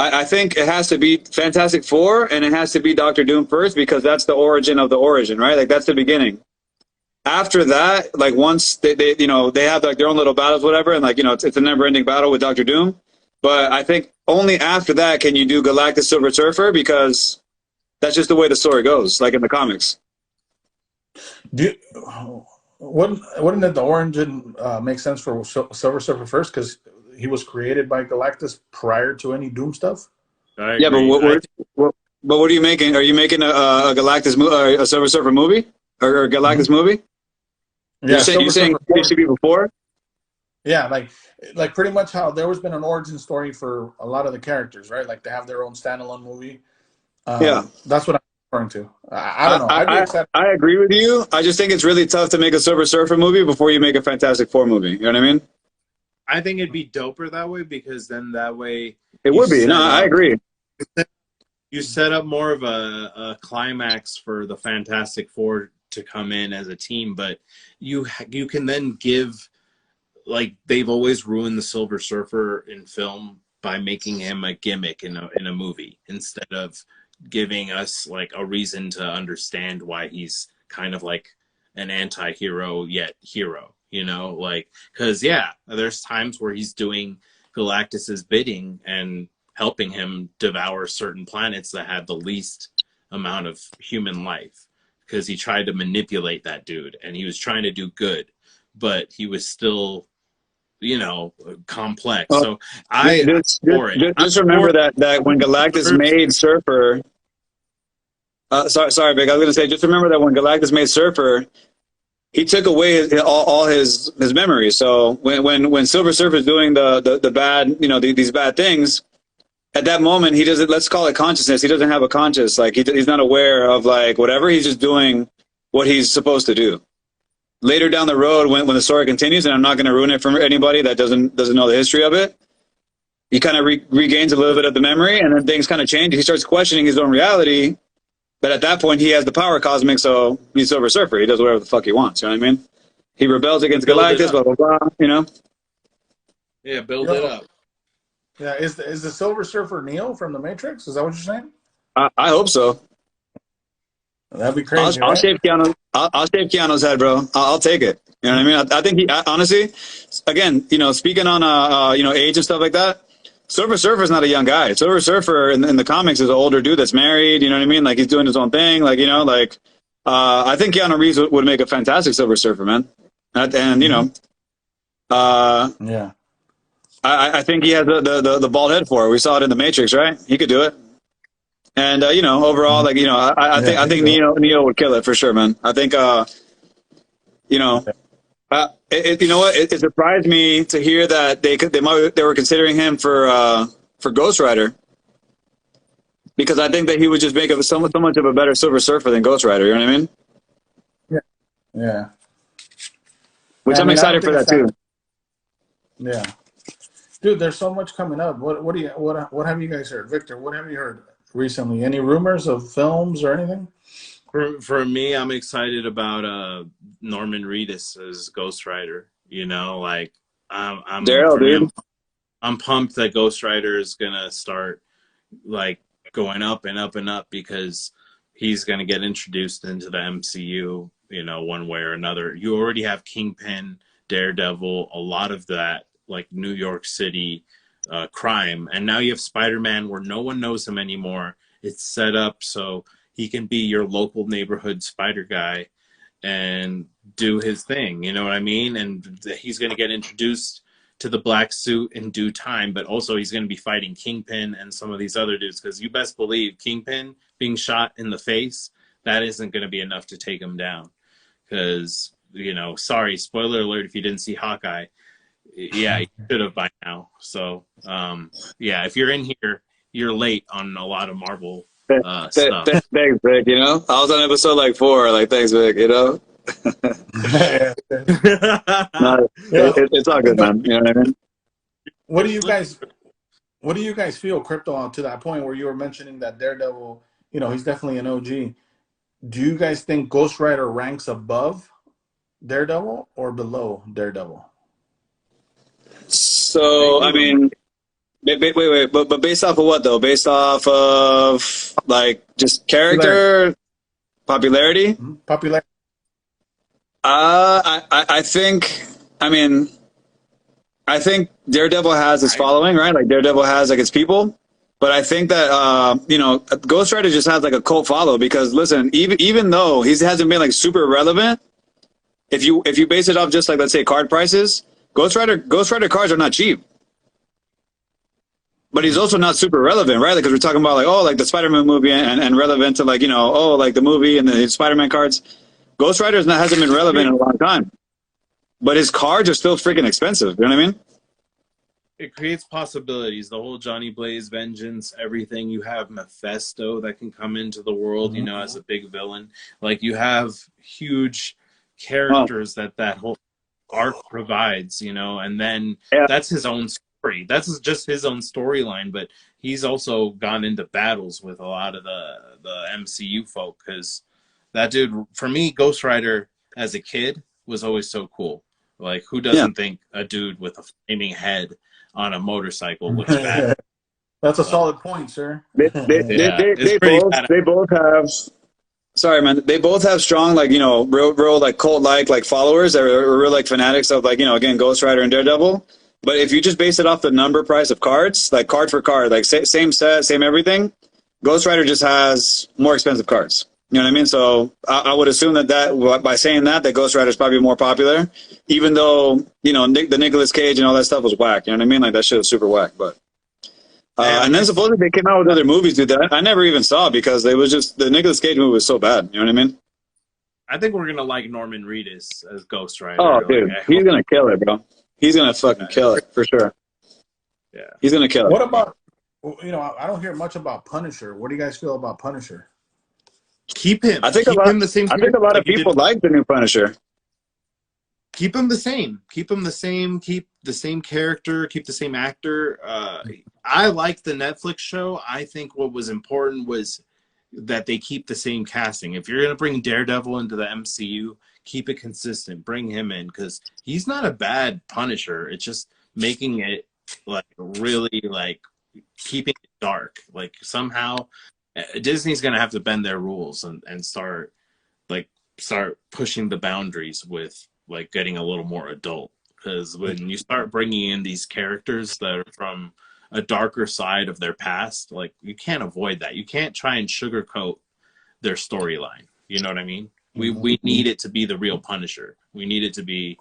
I think it has to be Fantastic Four and it has to be Doctor Doom first because that's the origin of the origin, right? Like that's the beginning. After that, like once they have like their own little battles, whatever, and like it's a never-ending battle with Doctor Doom. But I think only after that can you do Galactus Silver Surfer because that's just the way the story goes, like in the comics. Wouldn't it the origin make sense for Silver Surfer first because he was created by Galactus prior to any Doom stuff? Yeah, but what are you making? Are you making a Galactus a Silver Surfer movie or a Galactus movie? Yeah, you're saying it should be before? Yeah, like pretty much how there has been an origin story for a lot of the characters, right? Like they have their own standalone movie. Yeah, that's what I'm referring to. I don't know. I'd be excited. I agree with you. I just think it's really tough to make a Silver Surfer movie before you make a Fantastic Four movie. You know what I mean? I think it'd be doper that way because then that way it would be. No, I agree. You set up more of a climax for the Fantastic Four to come in as a team, but you can then give, like they've always ruined the Silver Surfer in film by making him a gimmick in a movie instead of giving us like a reason to understand why he's kind of like an anti-hero yet hero, like because there's times where he's doing Galactus's bidding and helping him devour certain planets that had the least amount of human life because he tried to manipulate that dude and he was trying to do good, but he was still complex. Well, so just remember that when Galactus made Surfer, sorry, Vic, I was going to say, just remember that when Galactus made Surfer, he took away all his memories. So when Silver Surfer is doing the bad, these bad things, at that moment he doesn't. Let's call it consciousness. He doesn't have a conscious. Like he's not aware of like whatever. He's just doing what he's supposed to do. Later down the road, when the story continues, and I'm not going to ruin it for anybody that doesn't know the history of it, he kind of regains a little bit of the memory, and then things kind of change. He starts questioning his own reality. But at that point, he has the power cosmic, so he's Silver Surfer. He does whatever the fuck he wants. You know what I mean? He rebels against Galactus, blah, blah, blah, Yeah, build it up. Yeah, is the Silver Surfer Neo from the Matrix? Is that what you're saying? I hope so. That'd be crazy. I'll shave Keanu's head, bro. I'll take it. You know what I mean? I think honestly, again, speaking on age and stuff like that, Silver Surfer is not a young guy. Silver Surfer in the comics is an older dude that's married. You know what I mean? Like he's doing his own thing. Like I think Keanu Reeves would make a fantastic Silver Surfer, man. Yeah. I think he has the bald head for it. We saw it in the Matrix, right? He could do it. And overall, I think Neo would kill it for sure, man. I think it surprised me to hear that they were considering him for Ghost Rider, because I think that he would just make so much of a better Silver Surfer than Ghost Rider. You know what I mean? Yeah. Which I'm excited for that too. Yeah, dude, there's so much coming up. What have you guys heard, Victor? What have you heard recently? Any rumors of films or anything? For me, I'm excited about Norman Reedus as Ghost Rider. I'm Daredevil, dude. I'm pumped that Ghost Rider is gonna start like going up and up and up because he's gonna get introduced into the MCU, one way or another. You already have Kingpin, Daredevil, a lot of that like New York City crime, and now you have Spider-Man where no one knows him anymore. It's set up so he can be your local neighborhood spider guy and do his thing, you know what I mean? And he's going to get introduced to the black suit in due time, but also he's going to be fighting Kingpin and some of these other dudes, because you best believe Kingpin being shot in the face, that isn't going to be enough to take him down. Because, sorry, spoiler alert if you didn't see Hawkeye. Yeah, you should have by now. So, if you're in here, you're late on a lot of Marvel stuff. Thanks, Vic. You know, I was on episode like 4. Like, thanks, Vic. You know, no, it's all good, man. You know what I mean? What do you guys feel, Crypto, to that point where you were mentioning that Daredevil, he's definitely an OG. Do you guys think Ghost Rider ranks above Daredevil or below Daredevil? So, I mean, wait, but based off of what though? Based off of like just character, popularity? Popularity. I think. I mean, I think Daredevil has its following, right? Like Daredevil has like its people. But I think that Ghost Rider just has like a cult follow because listen, even though he hasn't been like super relevant, if you base it off just like let's say card prices, Ghost Rider cards are not cheap. But he's also not super relevant, right? Because we're talking about like the Spider-Man movie and relevant to like like the movie and the Spider-Man cards. Ghost Rider hasn't been relevant in a long time, but his cards are still freaking expensive. You know what I mean? It creates possibilities. The whole Johnny Blaze vengeance, everything. You have Mephisto that can come into the world, as a big villain. Like you have huge characters that whole arc provides, and then that's his own story. That's just his own storyline. But he's also gone into battles with a lot of the MCU folk because that dude, for me, Ghost Rider as a kid was always so cool. Like who doesn't think a dude with a flaming head on a motorcycle looks bad? That's a solid point, sir. They both have. Sorry, man. They both have strong, like real like cult like followers that are real like fanatics of like again Ghost Rider and Daredevil. But if you just base it off the number price of cards, like card for card, like same set, same everything, Ghost Rider just has more expensive cards. You know what I mean? So I would assume that by saying that Ghost Rider is probably more popular, even though the Nicolas Cage and all that stuff was whack. You know what I mean? Like that shit was super whack. But and then supposedly they came out with other movies, dude. That I never even saw because it was just the Nicolas Cage movie was so bad. You know what I mean? I think we're gonna like Norman Reedus as Ghost Rider. Oh, dude, he's gonna kill it, bro. He's gonna fucking kill it for sure. Yeah, he's gonna kill it. What about I don't hear much about Punisher. What do you guys feel about Punisher? Keep him. I think keep him the same. I think a lot of people like the new Punisher. Keep him the same. Keep him the same. Keep the same character. Keep the same actor. I liked the Netflix show. I think what was important was that they keep the same casting. If you're gonna bring Daredevil into the MCU, keep it consistent. Bring him in because he's not a bad Punisher. It's just making it like really like keeping it dark. Like somehow Disney's gonna have to bend their rules and start pushing the boundaries with like getting a little more adult. Because when you start bringing in these characters that are from a darker side of their past, like you can't avoid that. You can't try and sugarcoat their storyline. You know what I mean? We need it to be the real Punisher. We need it to be,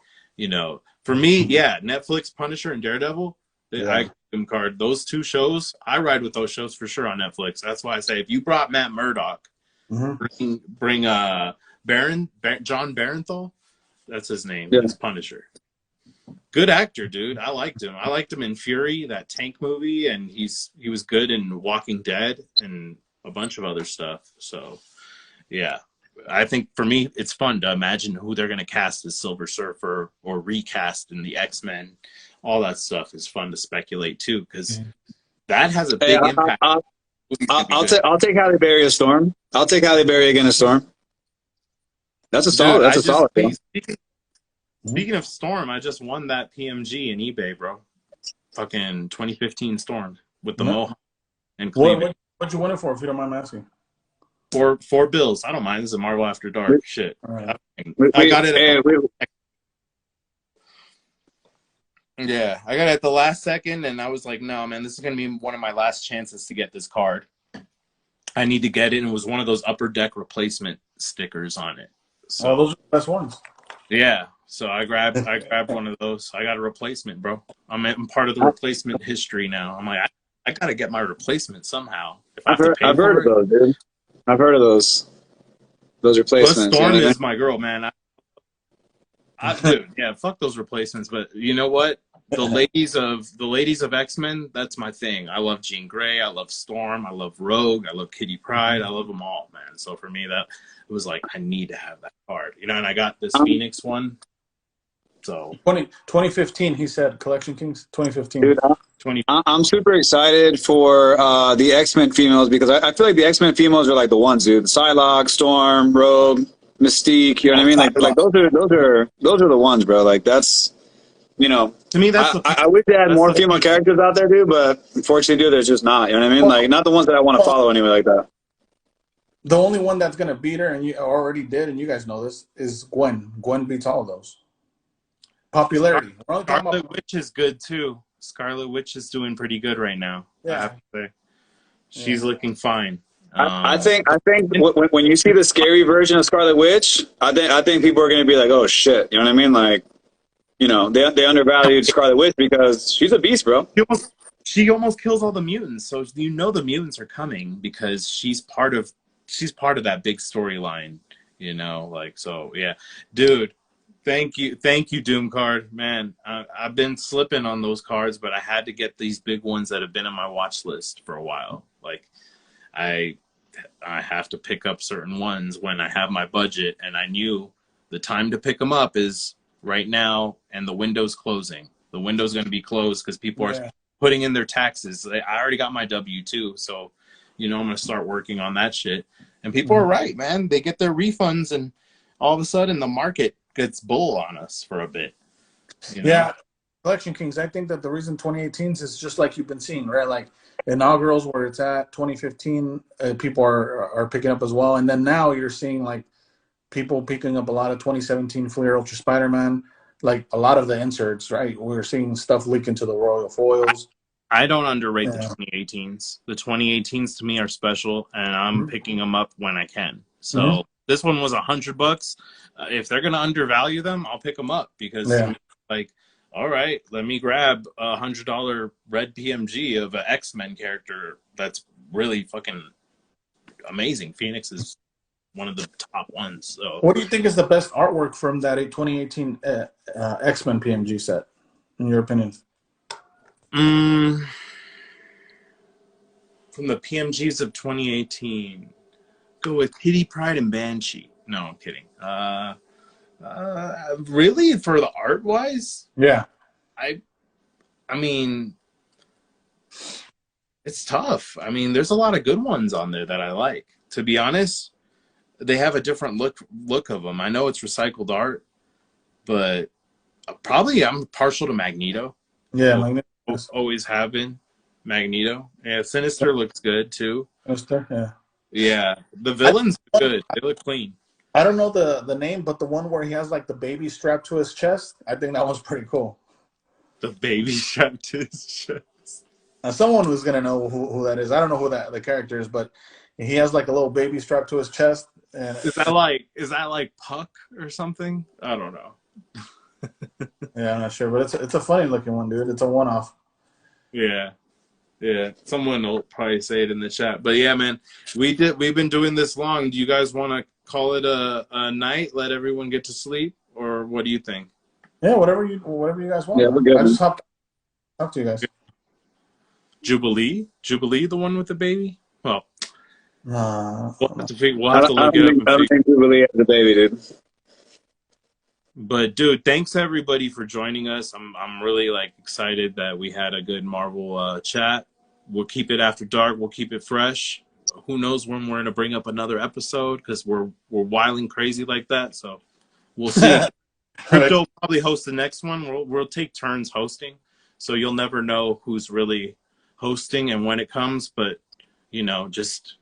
for me, Netflix Punisher and Daredevil. I card those two shows. I ride with those shows for sure on Netflix. That's why I say if you brought Matt Murdock, bring John Barenthal. That's his name. Yeah. He's Punisher. Good actor, dude. I liked him. I liked him in Fury, that tank movie, and he was good in Walking Dead and a bunch of other stuff. So, yeah. I think for me, it's fun to imagine who they're going to cast as Silver Surfer or recast in the X-Men. All that stuff is fun to speculate too, because that has a big impact. I'll take Halle Berry as Storm. I'll take Halle Berry again as Storm. That's a solid. That's a solid thing. Speaking of Storm, I just won that PMG in eBay, bro. Fucking 2015 Storm with the Mohawk and Cleveland. What'd you win it for, if you don't mind me asking? $4 bills. I don't mind. This is a Marvel After Dark shit. Right. I got it. Yeah, I got it at the last second, and I was like, no, man, this is going to be one of my last chances to get this card. I need to get it, and it was one of those Upper Deck replacement stickers on it. So, those are the best ones. Yeah, so I grabbed one of those. I got a replacement, bro. I'm part of the replacement history now. I'm like, I got to get my replacement somehow. If I've heard of those, dude. I've heard of those replacements. Storm is my girl, man. Dude, yeah, fuck those replacements. But you know what? the ladies of X-Men, that's my thing. I love Jean Grey, I love Storm, I love Rogue, I love Kitty Pryde, I love them all, man. So for me, that it was like I need to have that card, you know. And I got this Phoenix one, so 2015. He said Collection Kings 2015. Dude, 20. I'm super excited for the X-Men females because I feel like the X-Men females are like the ones, dude. Psylocke, Storm, Rogue, Mystique. You know what I mean? Like those are the ones, bro. Like that's, you know. To me, that's I wish they had more female characters out there, dude. But unfortunately, dude, there's just not. You know what I mean? Like not the ones that I want to follow anyway, like that. The only one that's gonna beat her, and you already did, and you guys know this, is Gwen. Gwen beats all of those. Popularity. We're only talking Scarlet about... Witch is good too. Scarlet Witch is doing pretty good right now. Yeah. I have to say. She's looking fine. I think when you see the scary version of Scarlet Witch, I think people are gonna be like, oh shit, you know what I mean? Like, you know, they undervalued Scarlet Witch because she's a beast, bro. She almost kills all the mutants, so you know the mutants are coming because she's part of that big storyline, you know. Like, so yeah, dude. Thank you, Doom card, man. I've been slipping on those cards, but I had to get these big ones that have been on my watch list for a while. Like, I have to pick up certain ones when I have my budget, and I knew the time to pick them up is right now, and the window's closing. The window's going to be closed because people are putting in their taxes. I already got my W-2, so you know I'm going to start working on that shit. And people are right, man. They get their refunds, and all of a sudden the market gets bull on us for a bit. You know? Yeah, Collection Kings. I think that the reason 2018s is just like you've been seeing, right? Like inaugurals where it's at 2015, people are picking up as well, and then now you're seeing like people picking up a lot of 2017 Fleer Ultra Spider-Man, like a lot of the inserts, right? We're seeing stuff leak into the Royal Foils. I don't underrate the 2018s. The 2018s to me are special, and I'm picking them up when I can. So this one was $100. If they're gonna undervalue them, I'll pick them up because like, all right, let me grab $100 red PMG of an X-Men character that's really fucking amazing. Phoenix is one of the top ones. So, what do you think is the best artwork from that 2018 X-Men PMG set, in your opinion? From the PMGs of 2018, go with Kitty Pryde and Banshee. No, I'm kidding. Really, for the art wise, yeah, I mean, it's tough. I mean, there's a lot of good ones on there that I like. To be honest, they have a different look of them. I know it's recycled art, but probably I'm partial to Magneto. Yeah, Magneto. Always have been. Magneto. Yeah, Sinister looks good too. Sinister, yeah. Yeah, the villains are good. They look clean. I don't know the name, but the one where he has like the baby strapped to his chest, I think that was pretty cool. The baby strapped to his chest. Now, someone who's gonna know who that is. I don't know who the character is, but he has like a little baby strapped to his chest. And is that like Puck or something? I don't know. Yeah, I'm not sure, but it's a funny looking one, dude. It's a one-off. Yeah. Someone will probably say it in the chat, but yeah, man, we've been doing this long. Do you guys want to call it a night? Let everyone get to sleep, or what do you think? Yeah, whatever you guys want. Yeah, we're good. I just hopped talk to you guys. Jubilee, the one with the baby. Well, we'll have to look it up. I don't think Jubilee has a baby, dude. But dude, thanks everybody for joining us. I'm really like excited that we had a good Marvel chat. We'll keep it after dark. We'll keep it fresh. Who knows when we're gonna bring up another episode because we're wilding crazy like that. So we'll see. Crypto will probably host the next one. We'll take turns hosting, so you'll never know who's really hosting and when it comes. But you know, just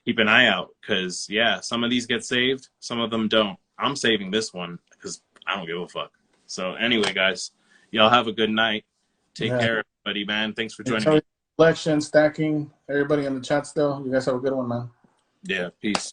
keep an eye out because yeah, some of these get saved, some of them don't. I'm saving this one because I don't give a fuck. So anyway, guys, y'all have a good night. Take care, everybody, man. Thanks for joining me. Collection, stacking, everybody in the chat still. You guys have a good one, man. Yeah, peace.